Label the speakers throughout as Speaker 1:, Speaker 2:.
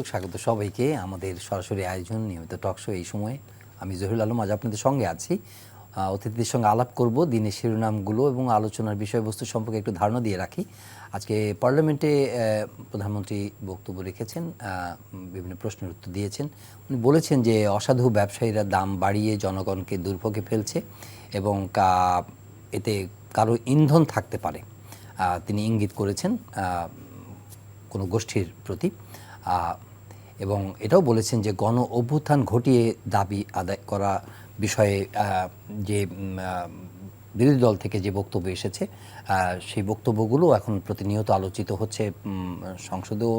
Speaker 1: দর্শক, স্বাগত সবাইকে আমাদের সরাসরি আয়োজন নিয়মিত টকশো। এই সময়ে আমি জহিরুল আলম আজ আপনাদের সঙ্গে আছি। অতিথিদের সঙ্গে আলাপ করব দিনের শিরোনামগুলো এবং আলোচনার বিষয়বস্তু সম্পর্কে একটু ধারণা দিয়ে রাখি। আজকে পার্লামেন্টে প্রধানমন্ত্রী বক্তব্য রেখেছেন, বিভিন্ন প্রশ্নের উত্তর দিয়েছেন। উনি বলেছেন যে অসাধু ব্যবসায়ীরা দাম বাড়িয়ে জনগণকে দুর্ভোগে ফেলছে এবং এতে কারো ইন্ধন থাকতে পারে। তিনি ইঙ্গিত করেছেন কোনো গোষ্ঠীর প্রতি, এবং এটাও বলেছেন যে গণ অভ্যুত্থান ঘটিয়ে দাবি আদায় করা বিষয়ে যে বিরোধী দল থেকে যে বক্তব্য এসেছে সেই বক্তব্যগুলো এখন প্রতিনিয়ত আলোচিত হচ্ছে। সংসদেও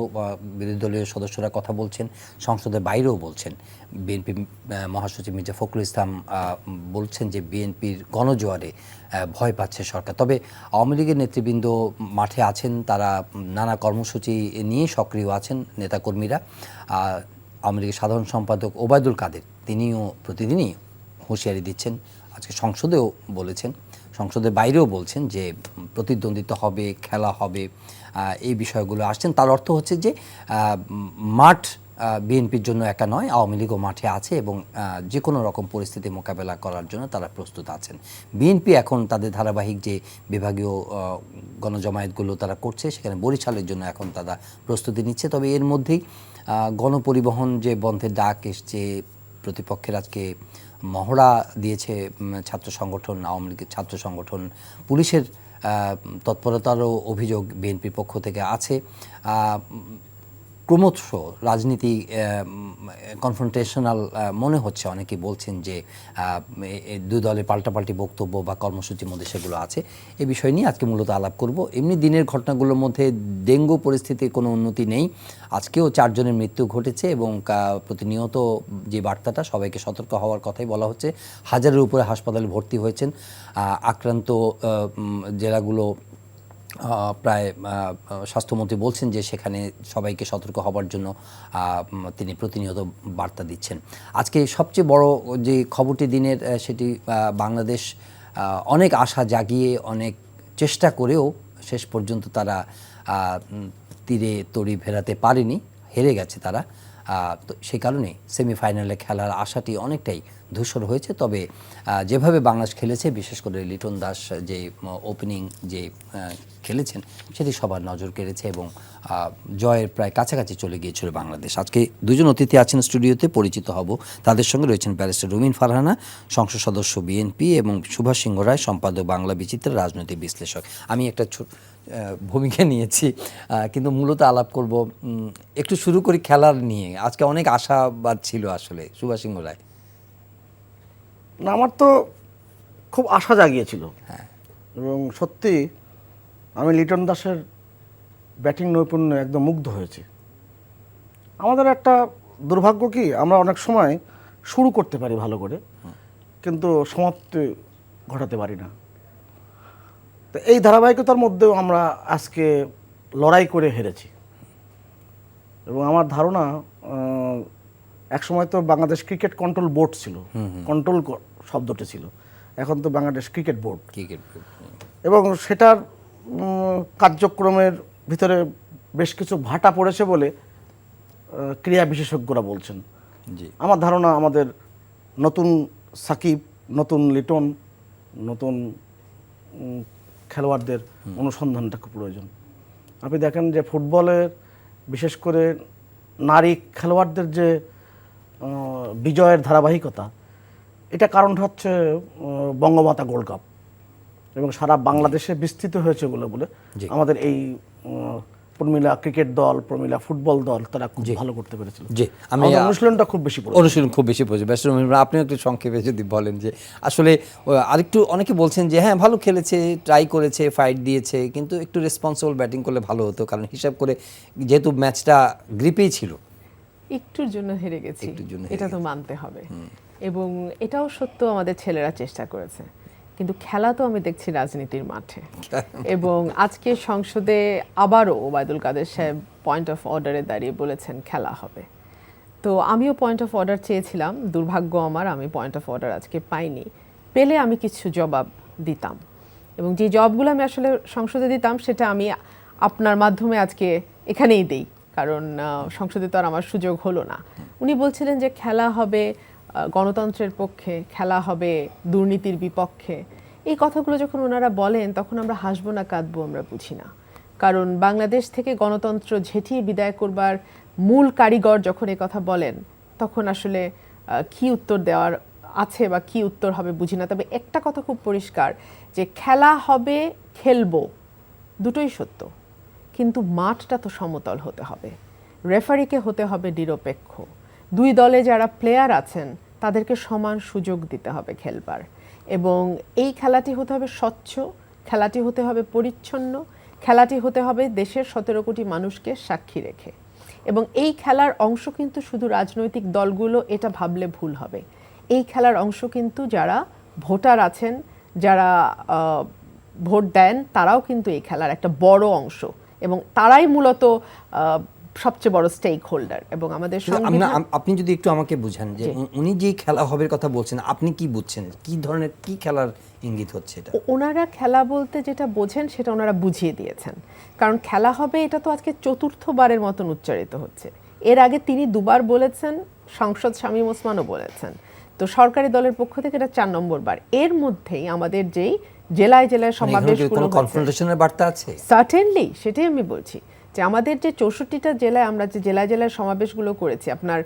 Speaker 1: বিরোধী দলীয় সদস্যরা কথা বলছেন, সংসদের বাইরেও বলছেন। বিএনপি মহাসচিব মির্জা ফখরুল ইসলাম বলছেন যে বিএনপির গণজোয়ারে ভয় পাচ্ছে সরকার। তবে আওয়ামী লীগের নেতৃবৃন্দ মাঠে আছেন, তারা নানা কর্মসূচি নিয়ে সক্রিয় আছেন, নেতাকর্মীরা। আওয়ামী লীগের সাধারণ সম্পাদক ওবায়দুল কাদের তিনিও প্রতিদিনই হুঁশিয়ারি দিচ্ছেন, আজকে সংসদেও বলেছেন, সংসদের বাইরেও বলছেন যে প্রতিদ্বন্দ্বিতা হবে, খেলা হবে, এই বিষয়গুলো আসছেন। তার অর্থ হচ্ছে যে মাঠ বিএনপির জন্য একা নয়, আওয়ামী লীগও মাঠে আছে এবং যে কোনো রকম পরিস্থিতি মোকাবেলা করার জন্য তারা প্রস্তুত আছেন। বিএনপি এখন তাদের ধারাবাহিক যে বিভাগীয় গণজমায়েতগুলো তারা করছে, সেখানে বরিশালের জন্য এখন তারা প্রস্তুতি নিচ্ছে। তবে এর মধ্যেই গণপরিবহন যে বন্ধের ডাক এসছে, প্রতিপক্ষের আজকে মহড়া দিয়েছে ছাত্র সংগঠন, আওয়ামী লীগের ছাত্র সংগঠন, পুলিশের তৎপরতারও অভিযোগ বিএনপির পক্ষ থেকে আছে। ক্রমশ রাজনীতি কনফ্রন্টেশনাল মনে হচ্ছে। অনেকেই বলছেন যে দুই দলের পাল্টাপাল্টি বক্তব্য বা কর্মসূচির মধ্যে সেগুলো আছে। এই বিষয় নিয়ে আজকে মূলত আলাপ করব। এমনি দিনের ঘটনাগুলোর মধ্যে ডেঙ্গু পরিস্থিতির কোনো উন্নতি নেই। আজকেও 4 জনের মৃত্যু ঘটেছে এবং প্রতিনিয়ত যে বার্তাটা, সবাইকে সতর্ক হওয়ার কথাই বলা হচ্ছে। 1000-এর উপরে হাসপাতালে ভর্তি হয়েছেন। আক্রান্ত জেলাগুলো প্রায় স্বাস্থ্যমন্ত্রী বলছেন যে সেখানে সবাইকে সতর্ক হবার জন্য তিনি প্রতিনিয়ত বার্তা দিচ্ছেন। আজকে সবচেয়ে বড় যে খবরটি দিনের, সেটি বাংলাদেশ অনেক আশা জাগিয়ে অনেক চেষ্টা করেও শেষ পর্যন্ত তারা তীরে তরি ভেড়াতে পারেনি, হেরে গেছে তারা। তো সেই কারণে সেমিফাইনালে খেলার আশাটি অনেকটাই ধূসর হয়েছে। তবে যেভাবে বাংলাদেশ খেলেছে, বিশেষ করে লিটন দাস যে ওপেনিং যে খেলেছেন, সেটি সবার নজর কেড়েছে এবং জয়ের প্রায় কাছাকাছি চলে গিয়েছিল বাংলাদেশ। আজকে দুজন অতিথি আছেন স্টুডিওতে, পরিচিত হব তাদের সঙ্গে। রয়েছেন ব্যারিস্টার রুমিন ফারহানা, সংসদ সদস্য বিএনপি, এবং সুভাষ সিংহ রায়, সম্পাদক বাংলা বিচিত্রা, রাজনৈতিক বিশ্লেষক। আমি একটা ভূমিকা নিয়েছি, কিন্তু মূলত আলাপ করব। একটু শুরু করি খেলার নিয়ে। আজকে অনেক আশাবাদ ছিল আসলে। সুভাষ সিংহ রায়।
Speaker 2: না, আমার তো খুব আশা জাগিয়েছিল। হ্যাঁ, এবং সত্যি আমি লিটন দাসের ব্যাটিং নৈপুণ্য একদম মুগ্ধ হয়েছি। আমাদের একটা দুর্ভাগ্য কি, আমরা অনেক সময় শুরু করতে পারি ভালো করে, কিন্তু সমাপ্তি ঘটাতে পারি না। তো এই ধারাবাহিকতার মধ্যেও আমরা আজকে লড়াই করে হেরেছি। এবং আমার ধারণা, একসময় তো বাংলাদেশ ক্রিকেট কন্ট্রোল বোর্ড ছিল, কন্ট্রোল শব্দটি ছিল, এখন তো বাংলাদেশ ক্রিকেট বোর্ড। এবং সেটার কার্যক্রমের ভিতরে বেশ কিছু ভাটা পড়েছে বলে ক্রীড়া বিশেষজ্ঞরা বলছেন। আমার ধারণা আমাদের নতুন সাকিব, নতুন লিটন, নতুন খেলোয়াড়দের অনুসন্ধানটা খুব প্রয়োজন। আপনি দেখেন যে ফুটবলের বিশেষ করে নারী খেলোয়াড়দের যে বিজয়ের ধারাবাহিকতা, এটা কারণটা হচ্ছে বঙ্গমাতা গোল্ড কাপ, এবং সারা বাংলাদেশে বিস্তৃত হয়েছে বলে আমাদের এই প্রমিলা ক্রিকেট দল, প্রমিলা ফুটবল দল, তারা খুব ভালো করতে পেরেছিল। আমি অনুশীলনটা খুব বেশি
Speaker 1: প্রয়োজন। আপনি একটু সংক্ষেপে যদি বলেন যে আসলে আরেকটু, অনেকে বলছেন যে হ্যাঁ ভালো খেলেছে, ট্রাই করেছে, ফাইট দিয়েছে, কিন্তু একটু রেসপন্সিবল ব্যাটিং করলে ভালো হতো, কারণ হিসাব করে যেহেতু ম্যাচটা গ্রিপেই ছিল।
Speaker 3: একটুর জন্য হেরে গেছি, এটা তো মানতে হবে। এবং এটাও সত্য, আমাদের ছেলেরা চেষ্টা করেছে, কিন্তু খেলা তো আমি দেখছি রাজনীতির মাঠে। এবং আজকে সংসদে আবারও ওবায়দুল কাদের সাহেব পয়েন্ট অফ অর্ডারে দাঁড়িয়ে বলেছেন খেলা হবে। তো আমিও পয়েন্ট অফ অর্ডার চেয়েছিলাম, দুর্ভাগ্য আমার, আমি পয়েন্ট অফ অর্ডার আজকে পাইনি। পেলে আমি কিছু জবাব দিতাম, এবং যে জবাবগুলো আমি আসলে সংসদে দিতাম সেটা আমি আপনার মাধ্যমে আজকে এখানেই দেই। কারণ সংসদে তো আর আমার সুযোগ হলো না। উনি বলছিলেন যে খেলা হবে গণতন্ত্রের পক্ষে, খেলা হবে দুর্নীতির বিপক্ষে। এই কথাগুলো যখন ওনারা বলেন তখন আমরা হাসবো না কাঁদবো আমরা বুঝি না। কারণ বাংলাদেশ থেকে গণতন্ত্র ঝেঁটিয়ে বিদায় করবার মূল কারিগর যখন এই কথা বলেন তখন আসলে কি উত্তর দেওয়ার আছে বা কি উত্তর হবে বুঝি না। তবে একটা কথা খুব পরিষ্কার যে খেলা হবে, খেলবো, দুটোই সত্য, কিন্তু মাঠটা তো সমতল হতে হবে, রেফারিকে হতে হবে নিরপেক্ষ, দুই দলে যারা প্লেয়ার আছেন তাদেরকে সমান সুযোগ দিতে হবে খেলবার, এবং এই খেলাটি হতে হবে স্বচ্ছ, খেলাটি হতে হবে পরিচ্ছন্ন, খেলাটি হতে হবে দেশের 17 কোটি মানুষকে সাক্ষী রেখে। এবং এই খেলার অংশ কিন্তু শুধু রাজনৈতিক দলগুলো এটা ভাবলে ভুল হবে। এই খেলার অংশ কিন্তু যারা ভোটার আছেন, যারা ভোট দেন, তারাও কিন্তু এই খেলার একটা বড় অংশ, এবং তারাই মূলত সবচেয়ে বড় স্টেক হোল্ডার। এবং আমাদের
Speaker 1: আপনি যদি একটু আমাকে বুঝান যে উনি যে খেলা হবে কথা বলছেন, আপনি কি বুঝছেন, কি ধরনের কি খেলার ইঙ্গিত হচ্ছে এটা?
Speaker 3: ওনারা খেলা বলতে যেটা বোঝেন সেটা ওনারা বুঝিয়ে দিয়েছেন। কারণ খেলা হবে এটা তো আজকে চতুর্থবারের মতন উচ্চারিত হচ্ছে। এর আগে তিনি দুবার বলেছেন, সংসদ শামীম ওসমানও বলেছেন, তো সরকারি দলের পক্ষ থেকে এটা 4 নম্বর বার। এর মধ্যেই আমাদের যেই জেলায় জেলায় সমাবেশগুলো,
Speaker 1: কনফ্রন্টেশনের বার্তা আছে
Speaker 3: সার্টেনলি, সেটাই আমি বলছি যে আমাদের যে 64টা জেলায় আমরা যে জেলায় জেলায় সমাবেশগুলো করেছি, আপনার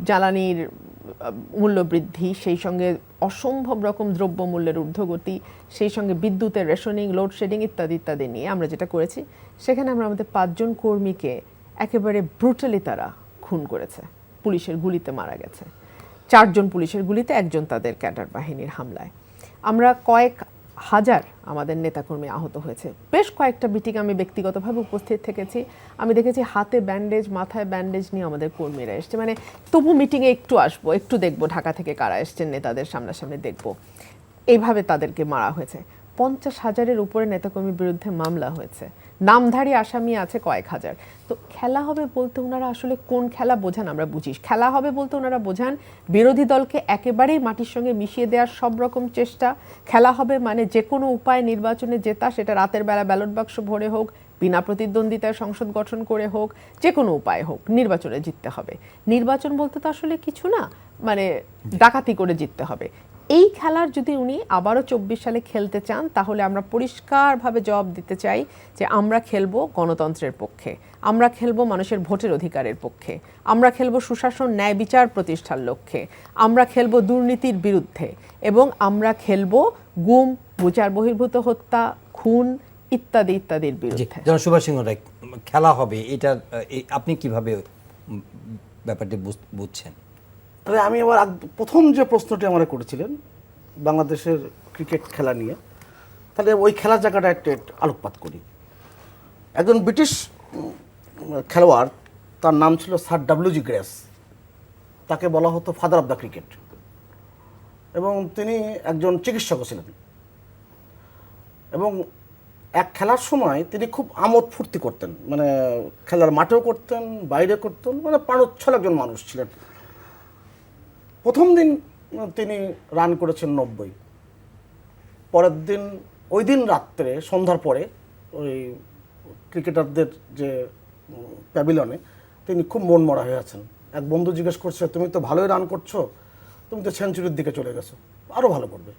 Speaker 3: জ্বালানির মূল্য বৃদ্ধি, সেই সঙ্গে অসম্ভব রকম দ্রব্যমূল্যের ঊর্ধ্বগতি, সেই সঙ্গে বিদ্যুতের রেশনিং, লোডশেডিং ইত্যাদি ইত্যাদি নিয়ে আমরা যেটা করেছি, সেখানে আমরা আমাদের 5 জন কর্মীকে একেবারে ব্রুটালি তারা খুন করেছে, পুলিশের গুলিতে মারা গেছে। 4 জন পুলিশের গুলিতে, 1 জন তাদের ক্যাডার বাহিনীর হামলায়। আমরা কয়েক হাজার আমাদের নেতাকর্মী আহত হয়েছে। বেশ কয়েকটা মিটিং আমি ব্যক্তিগতভাবে উপস্থিত থেকেছি, আমি দেখেছি হাতে ব্যান্ডেজ, মাথায় ব্যান্ডেজ নিয়ে আমাদের কর্মীরা এসছে। মানে তবু মিটিংয়ে একটু আসবো, একটু দেখবো ঢাকা থেকে কারা এসছেন, নেতাদের সামনাসামনি দেখবো। এইভাবে তাদেরকে মারা হয়েছে। 50,000-এর উপরে নেতাকর্মীর বিরুদ্ধে মামলা হয়েছে, নামধারী আসামি আছে কয়েক হাজার। তো খেলা হবে বলতে ওনারা আসলে কোন খেলা বোঝান আমরা বুঝি। খেলা হবে বলতে ওনারা বোঝান বিরোধী দলকে একেবারেই মাটির সঙ্গে মিশিয়ে দেওয়ার সব রকম চেষ্টা। খেলা হবে মানে যে কোনো উপায় নির্বাচনে জেতা, সেটা রাতের বেলা ব্যালট বাক্স ভরে হোক, বিনা প্রতিদ্বন্দ্বিতায় সংসদ গঠন করে হোক, যে কোনো উপায় হোক, নির্বাচনে জিততে হবে। নির্বাচন বলতে তো আসলে কিছু না, মানে ডাকাতি করে জিততে হবে। এই খেলার যদি উনি আবারও 24 সালে খেলতে চান, তাহলে আমরা পরিষ্কারভাবে জবাব দিতে চাই যে আমরা খেলবো গণতন্ত্রের পক্ষে, আমরা খেলবো মানুষের ভোটের অধিকারের পক্ষে, আমরা খেলবো সুশাসন, ন্যায় বিচার প্রতিষ্ঠার লক্ষ্যে, আমরা খেলবো দুর্নীতির বিরুদ্ধে, এবং আমরা খেলবো গুম, বিচার বহির্ভূত হত্যা, খুন ইত্যাদি ইত্যাদির বিরুদ্ধে।
Speaker 1: জনাব সুভাষ সিংহ রায়, খেলা হবে এটা আপনি কিভাবে ব্যাপারটি বুঝছেন?
Speaker 2: তবে আমি আবার প্রথম যে প্রশ্নটি আমার করেছিলেন বাংলাদেশের ক্রিকেট খেলা নিয়ে, তাহলে ওই খেলার জায়গাটা একটু আলোকপাত করি। একজন ব্রিটিশ খেলোয়াড়, তার নাম ছিল স্যার ডব্লিউ.জি. গ্রেস, তাকে বলা হতো ফাদার অফ দ্য ক্রিকেট, এবং তিনি একজন চিকিৎসকও ছিলেন। এবং এক খেলার সময় তিনি খুব আমোদ ফুর্তি করতেন, মানে খেলার মাঠেও করতেন, বাইরে করতেন, মানে প্রাণোচ্ছল একজন মানুষ ছিলেন। প্রথম দিন তিনি রান করেছেন 90। পরের দিন, ওই দিন রাত্রে সন্ধ্যার পরে ওই ক্রিকেটারদের যে প্যাভিলনে তিনি খুব মন মরা হয়ে আছেন। এক বন্ধু জিজ্ঞেস করছে, তুমি তো ভালোই রান করছো, তুমি তো সেঞ্চুরির দিকে চলে গেছো, আরও ভালো করবে,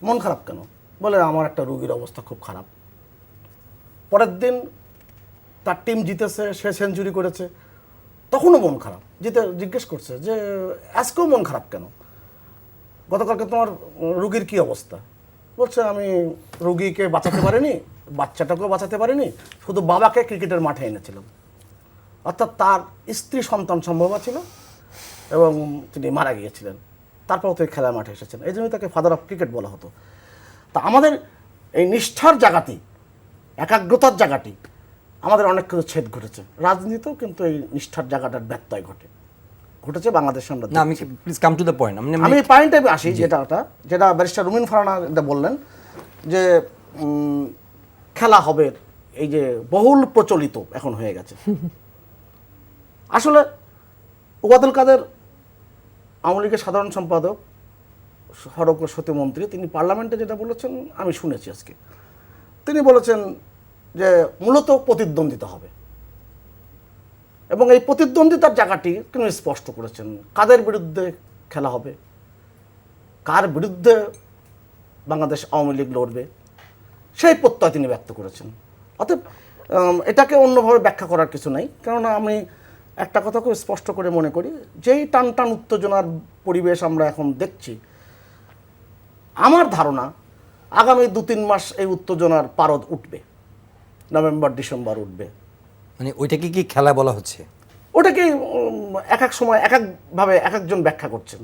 Speaker 2: মন খারাপ কেন? বলে, আমার একটা রোগীর অবস্থা খুব খারাপ। পরের দিন তার টিম জিতেছে, সে সেঞ্চুরি করেছে, তখনও মন খারাপ। জিজ্ঞেস করছে যে আজকেও মন খারাপ কেন? গতকালকে তোমার রুগীর কি অবস্থা? বলছে, আমি রুগীকে বাঁচাতে পারিনি, বাচ্চাটাকেও বাঁচাতে পারিনি, শুধু বাবাকে ক্রিকেটের মাঠে এনেছিলাম। অর্থাৎ তার স্ত্রী সন্তান সম্ভব ছিল এবং তিনি মারা গিয়েছিলেন, তারপরও তিনি খেলার মাঠে এসেছেন। এই জন্যই তাকে ফাদার অফ ক্রিকেট বলা হতো। তা আমাদের এই নিষ্ঠার জায়গাটি, একাগ্রতার জায়গাটি, আমাদের অনেক কিছু ছেদ ঘটেছে। রাজনীতিতেও কিন্তু এই নিষ্ঠার জায়গাটার ব্যত্যয় ঘটেছে বাংলাদেশ। আমি পয়েন্টে আসি, যেটা ব্যারিস্টার রুমিন ফারহানা বললেন যে খেলা হবে, এই যে বহুল প্রচলিত এখন হয়ে গেছে। আসলে ওবায়দুল কাদের আওয়ামী লীগের সাধারণ সম্পাদক, সড়ক ও সেতু মন্ত্রী, তিনি পার্লামেন্টে যেটা বলেছেন আমি শুনেছি আজকে। তিনি বলেছেন যে মূলত প্রতিদ্বন্দ্বিতা হবে, এবং এই প্রতিদ্বন্দ্বিতার জায়গাটি তিনি স্পষ্ট করেছেন, কাদের বিরুদ্ধে খেলা হবে, কার বিরুদ্ধে বাংলাদেশ আওয়ামী লীগ লড়বে, সেই প্রত্যয় তিনি ব্যক্ত করেছেন। অতএব এটাকে অন্যভাবে ব্যাখ্যা করার কিছু নাই, কেননা আমি একটা কথা খুব স্পষ্ট করে মনে করি, যেই টান টান উত্তেজনার পরিবেশ আমরা এখন দেখছি, আমার ধারণা আগামী 2-3 মাস এই উত্তেজনার পারদ উঠবে, নভেম্বর ডিসেম্বর উঠবে।
Speaker 1: মানে ওইটাকে কি খেলা বলা হচ্ছে?
Speaker 2: ওটাকে এক এক সময় এক একভাবে এক একজন ব্যাখ্যা করছেন।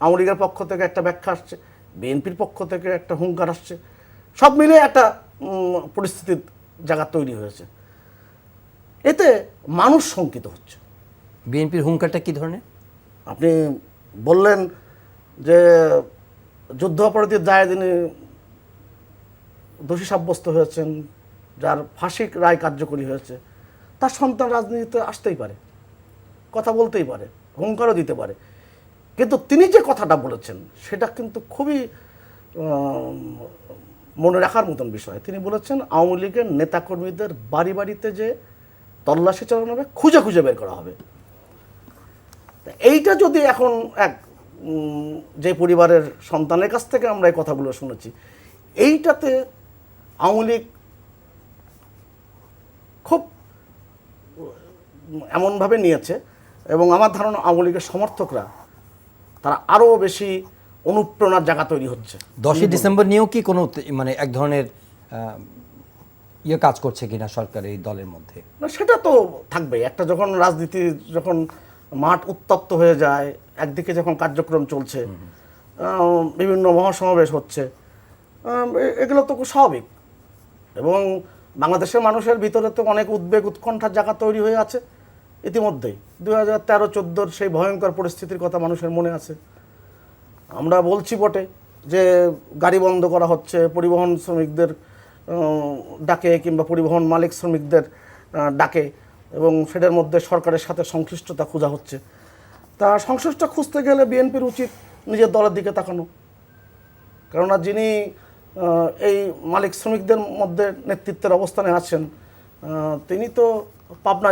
Speaker 2: আওয়ামী লীগের পক্ষ থেকে একটা ব্যাখ্যা আসছে, বিএনপির পক্ষ থেকে একটা হুঙ্কার আসছে, সব মিলে একটা পরিস্থিতির জায়গা তৈরি হয়েছে। এতে মানুষ শঙ্কিত হচ্ছে।
Speaker 1: বিএনপির হুঙ্কারটা কি ধরনের?
Speaker 2: আপনি বললেন যে যুদ্ধ অপরাধীর দায়ে তিনি দোষী সাব্যস্ত হয়েছেন, যার ফাঁসি রায় কার্যকরী হয়েছে, তার সন্তান রাজনীতিতে আসতেই পারে, কথা বলতেই পারে, হুঙ্কারও দিতে পারে, কিন্তু তিনি যে কথাটা বলেছেন সেটা কিন্তু খুবই মনে রাখার মতন বিষয়। তিনি বলেছেন আওয়ামী লীগের নেতাকর্মীদের বাড়ি বাড়িতে যে তল্লাশি চালানো হবে, খুঁজে খুঁজে বের করা হবে। এইটা যদি এখন এক যে পরিবারের সন্তানের কাছ থেকে আমরা এই কথাগুলো শুনেছি, এইটাতে আওয়ামী লীগ খুব এমনভাবে নিয়েছে, এবং আমার ধারণা আওয়ামী লীগের সমর্থকরা তারা আরও বেশি অনুপ্রেরণার জায়গা তৈরি হচ্ছে।
Speaker 1: 10ই ডিসেম্বর নিয়েও কি কোনো মানে এক ধরনের কাজ করছে কিনা সরকার এই দলের মধ্যে?
Speaker 2: না, সেটা তো থাকবে। একটা যখন রাজনীতি, যখন মাঠ উত্তপ্ত হয়ে যায়, একদিকে যখন কার্যক্রম চলছে, বিভিন্ন মহাসমাবেশ হচ্ছে, এগুলো তো খুব স্বাভাবিক। এবং বাংলাদেশের মানুষের ভিতরে তো অনেক উদ্বেগ উৎকণ্ঠার জায়গা তৈরি হয়ে আছে ইতিমধ্যেই। 2013-14 সেই ভয়ঙ্কর পরিস্থিতির কথা মানুষের মনে আছে। আমরা বলছি বটে যে গাড়ি বন্ধ করা হচ্ছে, পরিবহন শ্রমিকদের ডাকে কিংবা পরিবহন মালিক শ্রমিকদের ডাকে, এবং সেটার মধ্যে সরকারের সাথে সংশ্লিষ্টতা খোঁজা হচ্ছে। তা সংশ্লিষ্টতা খুঁজতে গেলে বিএনপির উচিত নিজের দলের দিকে তাকানো, কেননা যিনি এই মালিক শ্রমিকদের মধ্যে নেতৃত্বের অবস্থানে আছেন, তিনি তো পাবনা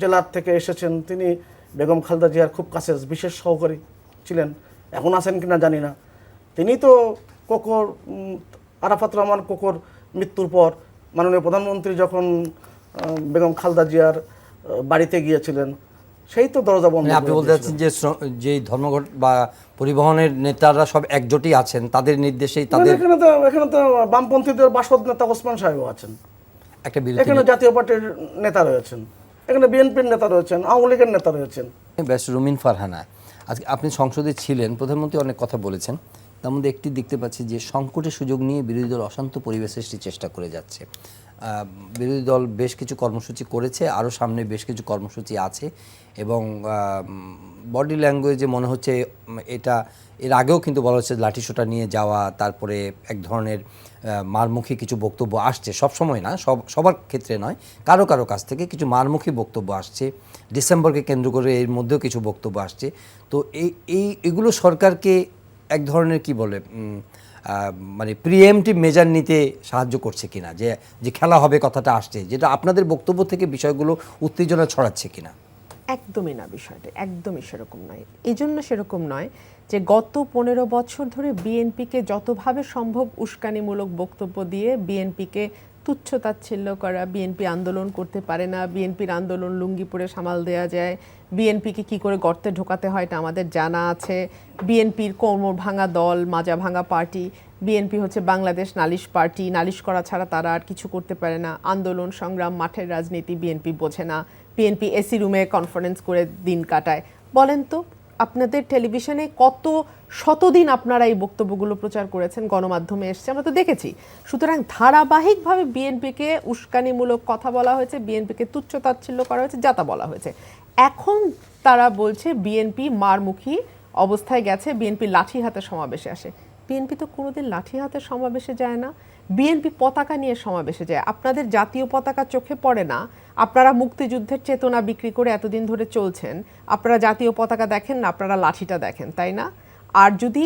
Speaker 2: জেলার থেকে এসেছেন। তিনি বেগম খালেদা জিয়ার খুব কাছে বিশেষ সহকারী ছিলেন, এখন আছেন কিনা জানি না। তিনি তো কোকর আরাফাত রহমান কোকর মৃত্যুর পর মাননীয় প্রধানমন্ত্রী যখন বেগম খালেদা জিয়ার বাড়িতে গিয়েছিলেন, সেই তো দরজা বন্ধ।
Speaker 1: আপনি বলতে চাচ্ছেন যে ধর্মঘট বা পরিবহনের নেতারা সব একজোটই আছেন, তাদের নির্দেশেই তাদের
Speaker 2: এখানে তো বামপন্থীদের বাসদ নেতা ওসমান সাহেবও আছেন,
Speaker 1: একটা
Speaker 2: এখানে জাতীয় পার্টির নেতা রয়েছেন, এখানে বিএনপির নেতা রয়েছেন, আওয়ামী লীগের নেতা রয়েছেন।
Speaker 1: ব্যাস রুমিন ফারহানা, আজকে আপনি সংসদে ছিলেন, প্রধানমন্ত্রী অনেক কথা বলেছেন, তার মধ্যে একটি দেখতে পাচ্ছি যে সংকটের সুযোগ নিয়ে বিরোধী দল অশান্ত পরিবেশ সৃষ্টির চেষ্টা করে যাচ্ছে। বিরোধী দল বেশ কিছু কর্মসূচি করেছে, আরও সামনে বেশ কিছু কর্মসূচি আছে, এবং বডি ল্যাঙ্গুয়েজে মনে হচ্ছে এটা এর আগেও কিন্তু বলা হচ্ছে লাঠিসোঁটা নিয়ে যাওয়া, তারপরে এক ধরনের মারমুখী কিছু বক্তব্য আসছে, সবসময় না, সবার ক্ষেত্রে নয়, কারো কারো কাছ থেকে কিছু মারমুখী বক্তব্য আসছে। ডিসেম্বরকে কেন্দ্র করে এর মধ্যেও কিছু বক্তব্য আসছে। তো এগুলো সরকারকে এক ধরনের কি বলে মানে প্রিএমটিভ মেজার নিতে সাহায্য করছে কিনা, যে খেলা হবে কথাটা আসছে, যেটা আপনাদের বক্তব্য থেকে বিষয়গুলো উত্তেজনা ছড়াচ্ছে কিনা?
Speaker 3: একদমই না, বিষয়টা একদমই সেরকম নয়। এই জন্য সেরকম নয় যে গত 15 বছর ধরে বিএনপিকে যতভাবে সম্ভব উস্কানিমূলক বক্তব্য দিয়ে বিএনপিকে তুচ্ছ তাচ্ছিল্য করা, বিএনপি আন্দোলন করতে পারে না, বিএনপির আন্দোলন লুঙ্গি পরে সামাল দেওয়া যায়, বিএনপিকে কি করে গর্তে ঢোকাতে হয় এটা আমাদের জানা আছে, বিএনপির কোমর ভাঙা দল, মাজা ভাঙা পার্টি, বিএনপি হচ্ছে বাংলাদেশ নালিশ পার্টি, নালিশ করা ছাড়া তারা আর কিছু করতে পারে না, আন্দোলন সংগ্রাম মাঠের রাজনীতি বিএনপি বোঝে না, বিএনপি এসি রুমে কনফারেন্স করে দিন কাটায়। বলেন তো আপনাদের টেলিভিশনে কত শতদিন আপনারা এই বক্তব্যগুলো প্রচার করেছেন, গণমাধ্যমে এসছে, আমরা তো দেখেছি। সুতরাং ধারাবাহিকভাবে বিএনপিকে উস্কানিমূলক কথা বলা হয়েছে, বিএনপিকে তুচ্ছ তাচ্ছিল্য করা হয়েছে, যাতা বলা হয়েছে। এখন তারা বলছে বিএনপি মারমুখী অবস্থায় গেছে, বিএনপি লাঠি হাতে সমাবেশে আসে। বিএনপি তো কোনোদিন লাঠি হাতে সমাবেশে যায় না, বিএনপি পতাকা নিয়ে সমাবেশে যায়। আপনাদের জাতীয় পতাকা চোখে পড়ে না, আপনারা মুক্তিযুদ্ধের চেতনা বিক্রি করে এতদিন ধরে চলছেন, আপনারা জাতীয় পতাকা দেখেন না, আপনারা লাঠিটা দেখেন, তাই না? আর যদি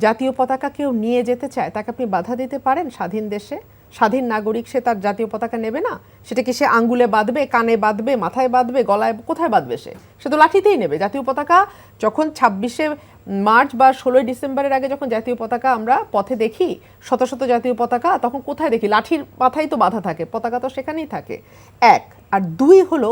Speaker 3: জাতীয় পতাকা কেউ নিয়ে যেতে চায় তাকে আপনি বাধা দিতে পারেন? স্বাধীন দেশে স্বাধীন নাগরিক সে তার জাতীয় পতাকা নেবে না? সেটা কি সে আঙ্গুলে বাঁধবে, কানে বাঁধবে, মাথায় বাঁধবে, গলায়, কোথায় বাঁধবে? সে তো লাঠিতেই নেবে। জাতীয় পতাকা যখন 26শে মার্চ বা 16ই ডিসেম্বরের আগে যখন জাতীয় পতাকা আমরা পথে দেখি, শত শত জাতীয় পতাকা, তখন কোথায় দেখি? লাঠির মাথায় তো বাঁধা থাকে, পতাকা তো সেখানেই থাকে। এক। আর দুই হলো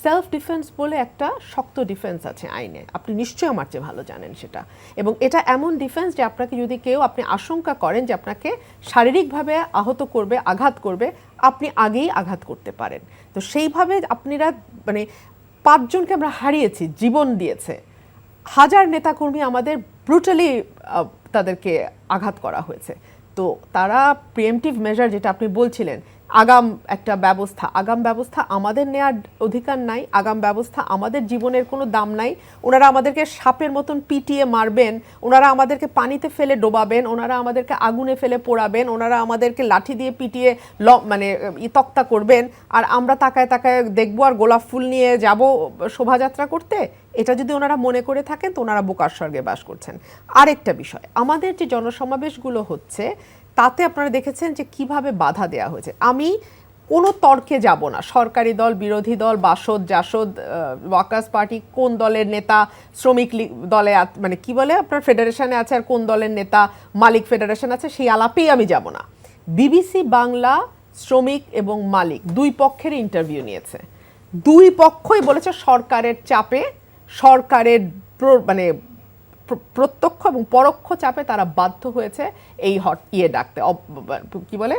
Speaker 3: সেলফ ডিফেন্স বলে একটা শক্ত ডিফেন্স আছে আইনে, আপনি নিশ্চয়ই আমার চেয়ে ভালো জানেন সেটা। এবং এটা এমন ডিফেন্স যে আপনাকে যদি কেউ, আপনি আশঙ্কা করেন যে আপনাকে শারীরিকভাবে আহত করবে, আঘাত করবে, আপনি আগেই আঘাত করতে পারেন। তো সেইভাবে আপনারা মানে 5 জনকে আমরা হারিয়েছি, জীবন দিয়েছে, হাজার নেতাকর্মী আমাদের ব্রুটালি তাদেরকে আঘাত করা হয়েছে। তো তারা প্রিএমটিভ মেজার যেটা আপনি বলছিলেন, আগাম একটা ব্যবস্থা, আগাম ব্যবস্থা আমাদের নেওয়ার অধিকার নাই, আগাম ব্যবস্থা আমাদের জীবনের কোনো দাম নাই। ওনারা আমাদেরকে সাপের মতন পিটিয়ে মারবেন, ওনারা আমাদেরকে পানিতে ফেলে ডোবাবেন, ওনারা আমাদেরকে আগুনে ফেলে পোড়াবেন, ওনারা আমাদেরকে লাঠি দিয়ে পিটিয়ে মানে তক্তা করবেন, আর আমরা তাকায় তাকায় দেখবো আর গোলাপ ফুল নিয়ে যাব শোভাযাত্রা করতে। এটা যদি ওনারা মনে করে থাকেন তো ওনারা বোকার স্বর্গে বাস করছেন। আরেকটা বিষয়, আমাদের যে জনসমাবেশগুলো হচ্ছে তাতে আপনারা দেখেছেন যে কিভাবে বাধা দেওয়া হয়েছে। আমি কোনো তর্কে যাব না, সরকারি দল, বিরোধী দল, বাসদ, জাসদ, ওয়ার্কার্স পার্টি, কোন দলের নেতা শ্রমিক দলে মানে কি বলে আপনার ফেডারেশনে আছে আর কোন দলের নেতা মালিক ফেডারেশন আছে, সেই আলাপেই আমি যাব না। বিবিসি বাংলা শ্রমিক এবং মালিক দুই পক্ষের ইন্টারভিউ নিয়েছে, দুই পক্ষই বলেছে সরকারের চাপে, সরকারের মানে প্রত্যক্ষ এবং পরোক্ষ চাপে তারা বাধ্য হয়েছে এই ডাকতে, কি বলে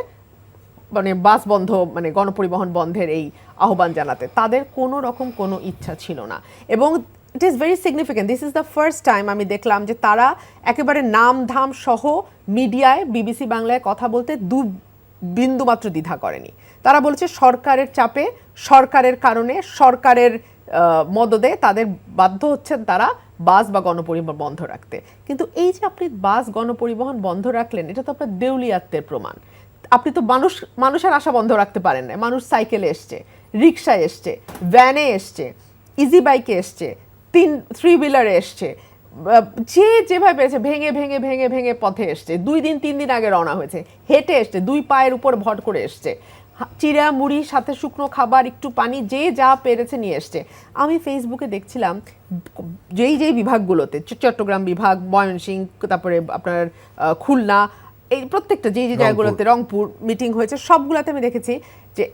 Speaker 3: মানে বাস বন্ধ, মানে গণপরিবহন বন্ধের এই আহ্বান জানাতে। তাদের কোনো রকম কোনো ইচ্ছা ছিল না। এবং it is very significant, this is the first time আমি দেখলাম যে তারা একেবারে নাম ধাম সহ মিডিয়ায়, বিবিসি বাংলায় কথা বলতে বিন্দু মাত্র দ্বিধা করেনি। তারা বলেছে সরকারের চাপে, সরকারের কারণে, সরকারের মদদে তাদের বাধ্য হচ্ছেন তারা বাস বা গণপরিবহন বন্ধ রাখতে। কিন্তু এই যে আপনি বাস গণপরিবহন বন্ধ রাখলেন, এটা তো আপনার দেউলিয়াত্বের প্রমাণ। আপনি তো মানুষের আশা বন্ধ রাখতে পারেন না। মানুষ সাইকেলে এসছে, রিক্সায় এসছে, ভ্যানে এসছে, ইজি বাইকে এসছে, 3 হুইলারে এসছে, যে যেভাবে পেরেছে ভেঙে ভেঙে ভেঙে ভেঙে পথে এসছে। 2 দিন 3 দিন আগে রওনা হয়েছে, হেঁটে এসছে, 2 পায়ের উপর ভর করে এসছে, চিড়া মুড়ি সাথে শুকনো খাবার, একটু পানি, যে যা পেরেছে নিয়ে এসছে। আমি ফেসবুকে দেখছিলাম যেই বিভাগগুলোতে, চট্টগ্রাম বিভাগ, ময়মনসিংহ, তারপরে আপনার খুলনা, এই প্রত্যেকটা যে জায়গাগুলোতে, রংপুর মিটিং হয়েছে, সবগুলোতে আমি দেখেছি যে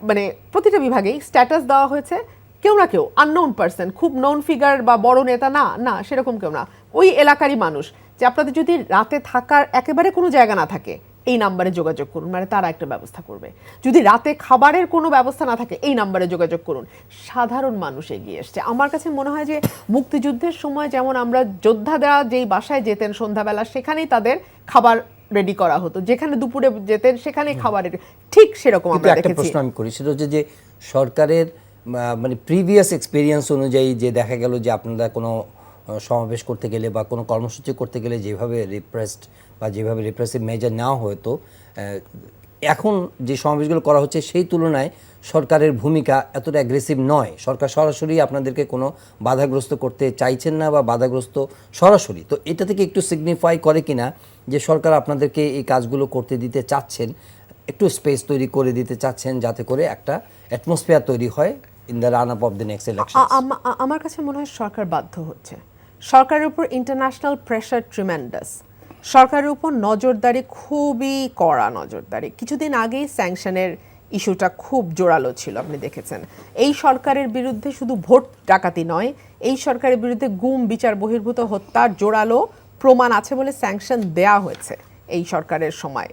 Speaker 3: মানে প্রতিটা বিভাগেই স্ট্যাটাস দেওয়া হয়েছে, কেউ না কেউ আননোন পার্সন, খুব নোন ফিগার বা বড় নেতা না সেরকম কেউ না, ওই এলাকারই মানুষ, যে আপনাদের যদি রাতে থাকার একেবারে কোনো জায়গা না থাকে এই নাম্বারে যোগাযোগ করুন, মানে তারা একটা ব্যবস্থা করবে। যদি রাতে খাবারের কোনো ব্যবস্থা না থাকে এই নাম্বারে যোগাযোগ করুন। সাধারণ মানুষ এগিয়ে এসছে। আমার কাছে মনে হয় যে মুক্তিযুদ্ধের সময় যেমন আমরা যোদ্ধারা যেই বাসায় যেতেন সন্ধ্যাবেলা, সেখানেই তাদের খাবার রেডি করা হতো, যেখানে দুপুরে যেতেন সেখানেই খাবার রেডি, ঠিক সেরকম আমরা দেখেছি।
Speaker 1: একটা প্রশ্ন আমি করি, সেটা হচ্ছে যে সরকারের মানে প্রিভিয়াস এক্সপিরিয়েন্স অনুযায়ী যে দেখা গেল যে আপনারা কোনো সমাবেশ করতে গেলে বা কোনো কর্মসূচি করতে গেলে যেভাবে রিপ্রেসড বা যেভাবে রিপ্রেসিভ মেজার নেওয়া হতো, এখন যে সমাবেশগুলো করা হচ্ছে সেই তুলনায় সরকারের ভূমিকা এতটা অ্যাগ্রেসিভ নয়। সরকার সরাসরি আপনাদেরকে কোনো বাধাগ্রস্ত করতে চাইছেন না বা বাধাগ্রস্ত সরাসরি, তো এটা থেকে একটু সিগনিফাই করে কিনা যে সরকার আপনাদেরকে এই কাজগুলো করতে দিতে চাচ্ছেন, একটু স্পেস তৈরি করে দিতে চাচ্ছেন, যাতে করে একটা অ্যাটমসফিয়ার তৈরি হয় in the run up of the next election.
Speaker 3: আমার কাছে মনে হয় সরকার বাধ্য হচ্ছে। সরকারের উপর ইন্টারন্যাশনাল প্রেশার ট্রিমেন্ডাস, সরকারের উপর নজরদারি খুবই কড়া নজরদারি। কিছুদিন আগেই স্যাংশনের ইস্যুটা খুব জোরালো ছিল, আপনি দেখেছেন। এই সরকারের বিরুদ্ধে শুধু ভোট ডাকাতি নয়, এই সরকারের বিরুদ্ধে গুম, বিচার বহির্ভূত হত্যার জোরালো প্রমাণ আছে বলে স্যাংশন দেয়া হয়েছে এই সরকারের সময়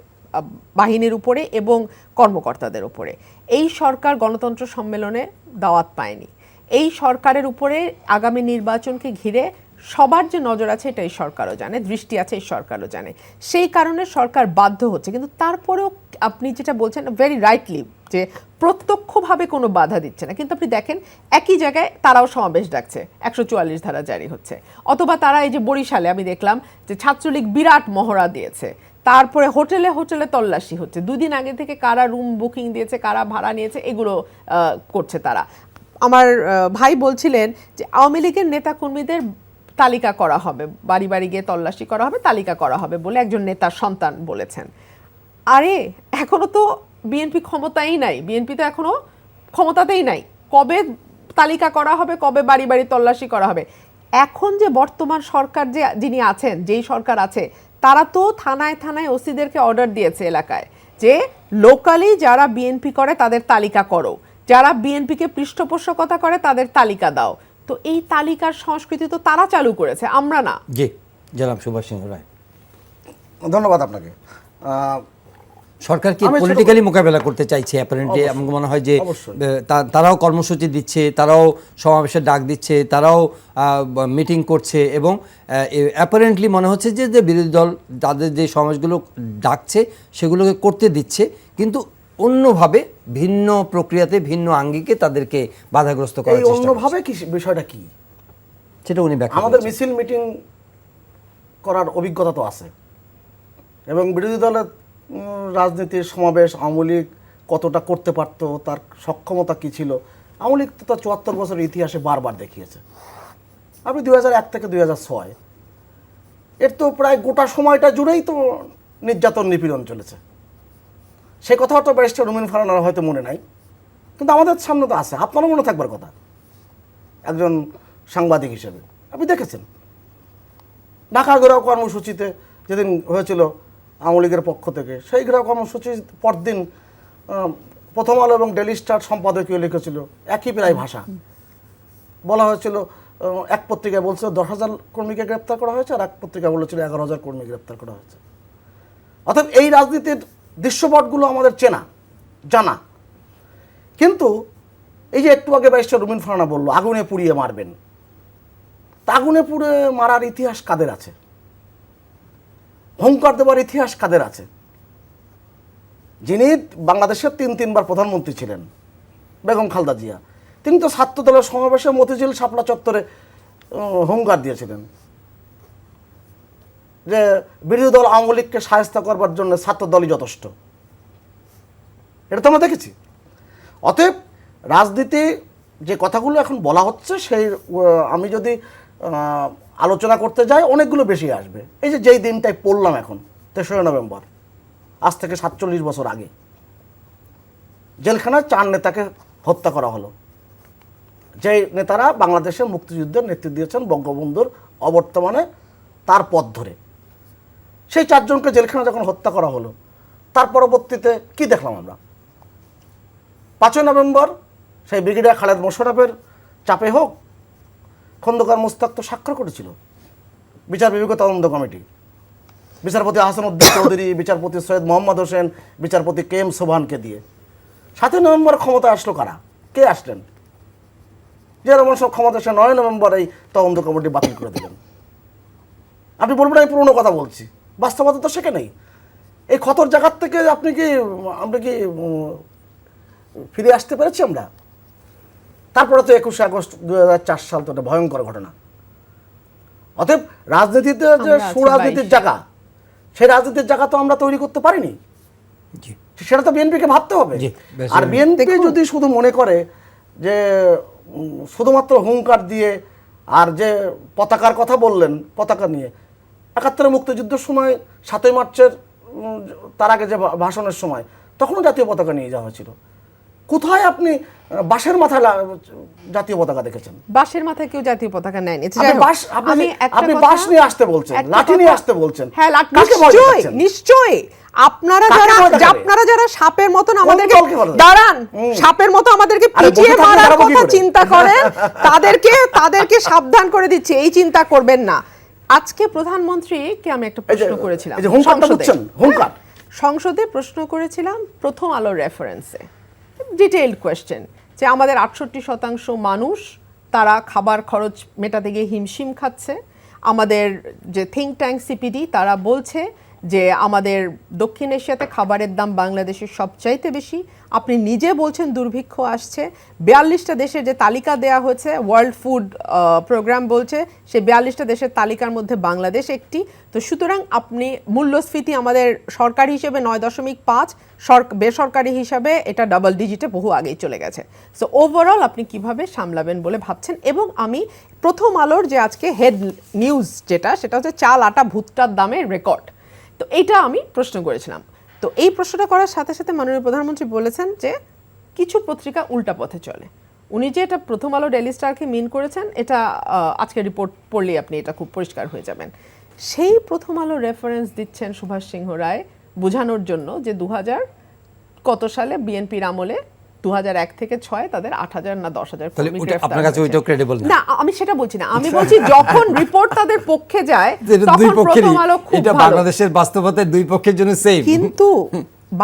Speaker 3: বাহিনীর উপরে এবং কর্মকর্তাদের উপরে। এই সরকার গণতন্ত্র সম্মেলনে দাওয়াত পায়নি। এই সরকারের উপরে আগামী নির্বাচনকে ঘিরে সবার যে নজর আছে এটা এই সরকারও জানে, দৃষ্টি আছে এই সরকারও জানে। সেই কারণে সরকার বাধ্য হচ্ছে। কিন্তু তারপরেও আপনি যেটা বলছেন ভেরি রাইটলি, যে প্রত্যক্ষভাবে কোনো বাধা দিচ্ছে না, কিন্তু আপনি দেখেন একই জায়গায় তারাও সমাবেশ ডাকছে, 144 ধারা জারি হচ্ছে। অথবা তারা এই যে বরিশালে আমি দেখলাম যে ছাত্রলীগ বিরাট মহড়া দিয়েছে, তারপরে হোটেলে হোটেলে তল্লাশি হচ্ছে, 2 দিন আগে থেকে কারা রুম বুকিং দিয়েছে, কারা ভাড়া নিয়েছে, এগুলো করছে তারা। আমার ভাই বলছিলেন যে আওয়ামী লীগের নেতাকর্মীদের তালিকা করা হবে, বাড়ি বাড়ি গিয়ে তল্লাশি করা হবে, তালিকা করা হবে বলে একজন নেতার সন্তান বলেছেন। আরে এখনো তো বিএনপি ক্ষমতাই নাই, বিএনপি তো এখনো ক্ষমতাতেই নাই। কবে তালিকা করা হবে, কবে বাড়ি বাড়ি তল্লাশি করা হবে? এখন যে বর্তমান সরকার যিনি আছেন, যেই সরকার আছে, তারা তো থানায় থানায় ওসিদেরকে অর্ডার দিয়েছে এলাকায় যে লোকালি যারা বিএনপি করে তাদের তালিকা করো, যারা বিএনপিকে পৃষ্ঠপোষকতা করে তাদের তালিকা দাও। তো এই তালিকার সংস্কৃতি তো তারা চালু করেছে, আমরা না।
Speaker 1: জি, জনাব সুভাষ সিংহ রায়।
Speaker 2: ধন্যবাদ আপনাকে।
Speaker 1: সরকার কি পলিটিক্যালি মোকাবেলা করতে চাইছে অ্যাপারেন্টলি? আমার মনে হয় যে তারাও কর্মসূচি দিচ্ছে, তারাও সমাবেশের ডাক দিচ্ছে, তারাও মিটিং করছে, এবং অ্যাপারেন্টলি মনে হচ্ছে যে বিরোধী দল তাদের যে সমাবেশগুলো ডাকছে সেগুলোকে করতে দিচ্ছে, কিন্তু অন্যভাবে ভিন্ন প্রক্রিয়াতে ভিন্ন আঙ্গিকে তাদেরকে বাধাগ্রস্ত করার চেষ্টা করছে।
Speaker 2: অন্যভাবে কি বিষয়টা কি
Speaker 1: সেটা উনি ব্যাখ্যা
Speaker 2: আমাদের মিছিল মিটিং করার অভিজ্ঞতা তো আছে, এবং বিরোধী দলের রাজনীতির সমাবেশ আওয়ামী লীগ কতটা করতে পারত, তার সক্ষমতা কী ছিল, আওয়ামী লীগ তো তার ৭৪ বছরের ইতিহাসে বারবার দেখিয়েছে। আপনি 2001 থেকে 2006 এর তো প্রায় গোটা সময়টা জুড়েই তো নির্যাতন নিপীড়ন চলেছে। সে কথাও তো ব্যারিস্টার রুমিন ফারহানার হয়তো মনে নাই, কিন্তু আমাদের সামনে তো আছে, আপনারও মনে থাকবার কথা একজন সাংবাদিক হিসেবে। আপনি দেখেছেন ঢাকা ঘেরাও কর্মসূচিতে যেদিন হয়েছিল আওয়ামী লীগের পক্ষ থেকে, সেই ঘেরাও কর্মসূচির পরদিন প্রথম আলো এবং ডেইলি স্টার সম্পাদকীয় লিখেছিল একই প্রায় ভাষা। বলা হয়েছিল, এক পত্রিকায় বলছিল 10,000 কর্মীকে গ্রেপ্তার করা হয়েছে, আর এক পত্রিকায় বলেছিল 11,000 কর্মী গ্রেপ্তার করা হয়েছে। অর্থাৎ এই রাজনীতির দৃশ্যপটগুলো আমাদের চেনা জানা, কিন্তু এই যে একটু আগে ব্যারিস্টার রুমিন ফারহানা বলল আগুনে পুড়িয়ে মারবেন, তা আগুনে পুড়ে মারার ইতিহাস কাদের আছে? হুঙ্কার দেওয়ার ইতিহাস কাদের আছে? যিনি বাংলাদেশের 3বার প্রধানমন্ত্রী ছিলেন, বেগম খালেদা জিয়া, তিনি তো ছাত্র দলের সমাবেশে মতিঝিল শাপলা চত্বরে হুঙ্কার দিয়েছিলেন যে বিরোধী দল আওয়ামী লীগকে শায়েস্তা করবার জন্য ছাত্র দলই যথেষ্ট। এটা তো আমরা দেখেছি। অতএব রাজনীতি যে কথাগুলো এখন বলা হচ্ছে, সেই আমি যদি আলোচনা করতে যাই অনেকগুলো বেশি আসবে। এই যে যেই দিনটাই পড়লাম এখন 3রা নভেম্বর, আজ থেকে 47 বছর আগে জেলখানায় 4 নেতাকে হত্যা করা হলো, যে নেতারা বাংলাদেশের মুক্তিযুদ্ধের নেতৃত্ব দিয়েছেন বঙ্গবন্ধুর অবর্তমানে তার পথ ধরে। সেই 4 জনকে জেলখানা যখন হত্যা করা হলো, তার পরবর্তীতে কি দেখলাম আমরা? 5 নভেম্বর সেই ব্রিগেডিয়ার খালেদ মোশাররফের চাপে হোক, খন্দকার মোস্তাক তো স্বাক্ষর করেছিল বিচার বিভাগীয় তদন্ত কমিটি, বিচারপতি হাসানুদ্দিন চৌধুরী, বিচারপতি সৈয়দ মোহাম্মদ হোসেন, বিচারপতি কে এম সোবহানকে দিয়ে। 7 নভেম্বর ক্ষমতায় আসলো কারা? কে আসলেন? যে রহমান সব ক্ষমতা এসে 9 নভেম্বর এই তদন্ত কমিটি বাতিল করে দিলেন। আপনি বলবেন আমি পুরনো কথা বলছি, বাস্তবতা তো সেখানেই। এই ক্ষতর জায়গার থেকে আমরা কি ফিরে আসতে পেরেছি আমরা? তারপরে তো 21 আগস্ট 2004 সাল তো একটা ভয়ঙ্কর ঘটনা। অতএব রাজনীতিতে যে সুরাজনীতির জায়গা, সেই রাজনীতির জায়গা তো আমরা তৈরি করতে পারিনি, সেটা তো বিএনপিকে ভাবতে হবে। আর বিএনপি যদি শুধু মনে করে যে শুধুমাত্র হুঙ্কার দিয়ে, আর যে পতাকার কথা বললেন, পতাকা নিয়ে 71 মুক্তিযুদ্ধের সময় 7ই মার্চের তার আগে যে ভাষণের সময় তখনও জাতীয় পতাকা নিয়ে যাওয়া হয়েছিল। কোথায় আপনি বাঁশের মাথায় জাতীয় পতাকা দেখেছেন?
Speaker 3: বাঁশের মাথায় কেউ জাতীয় পতাকা নেয়নি।
Speaker 2: আপনি বাঁশ নিয়ে আসতে বলছেন, লাঠি নিয়ে আসতে বলছেন।
Speaker 3: হ্যাঁ, নিশ্চয়ই আপনারা যারা সাপের মতন আমাদেরকে দাঁড়ান, সাপের মতো আমাদেরকে পিটিয়ে মারার কথা চিন্তা করেন, তাদেরকে সাবধান করে দিচ্ছে, এই চিন্তা করবেন না। আজকে প্রধানমন্ত্রীকে আমি একটা প্রশ্ন করেছিলাম সংসদে, প্রশ্ন করেছিলাম প্রথম আলোর রেফারেন্সে, ডিটেইলড কোয়েশ্চেন, যে আমাদের 68% মানুষ তারা খাবার খরচ মেটাতে গিয়ে হিমশিম খাচ্ছে। আমাদের যে থিঙ্ক ট্যাঙ্ক সিপিডি তারা বলছে যে আমাদের দক্ষিণ এশিয়াতে খাবারের দাম বাংলাদেশের সবচাইতে বেশি। আপনি নিজে বলছেন দুর্ভিক্ষ আসছে। 42টা দেশের যে তালিকা দেয়া হয়েছে, ওয়ার্ল্ড ফুড প্রোগ্রাম বলছে সেই 42টা দেশের তালিকার মধ্যে বাংলাদেশ একটি। তো সুতরাং আপনি মূল্যস্ফীতি আমাদের সরকারি হিসেবে 9.5, বেসরকারি হিসাবে এটা ডাবল ডিজিটে বহু আগেই চলে গেছে। সো ওভারঅল আপনি কিভাবে সামলাবেন বলে ভাবছেন? এবং আমি প্রথম আলোর যে আজকে হেড নিউজ সেটা হচ্ছে চাল আটা ভুট্টার দামের রেকর্ড, তো এটা আমি প্রশ্ন করেছিলাম। তো এই প্রশ্নটা করার সাথে সাথে মাননীয় প্রধানমন্ত্রী বলেছেন যে কিছু পত্রিকা উল্টা পথে চলে। উনি যে এটা প্রথম আলো, ডেইলি স্টারকে মিন করেছেন, এটা আজকের রিপোর্ট পড়লেই আপনি এটা খুব পরিষ্কার হয়ে যাবেন। সেই প্রথম আলো রেফারেন্স দিচ্ছেন সুভাষ সিংহ রায় বোঝানোর জন্য যে 2000 কত সালে বিএনপির আমলে 2001 থেকে 6 তাদের 8000 না 10,000 কর্মী গ্রেফতার
Speaker 1: আপনার কাছে ওইটাও ক্রেডিবল
Speaker 3: না। আমি সেটা বলছি না, আমি বলছি যখন রিপোর্ট তাদের পক্ষে যায় তখন প্রথম আলো খুব
Speaker 1: এটা
Speaker 3: ভালো।
Speaker 1: বাংলাদেশের বাস্তবতায় দুই পক্ষের জন্য সেম।
Speaker 3: কিন্তু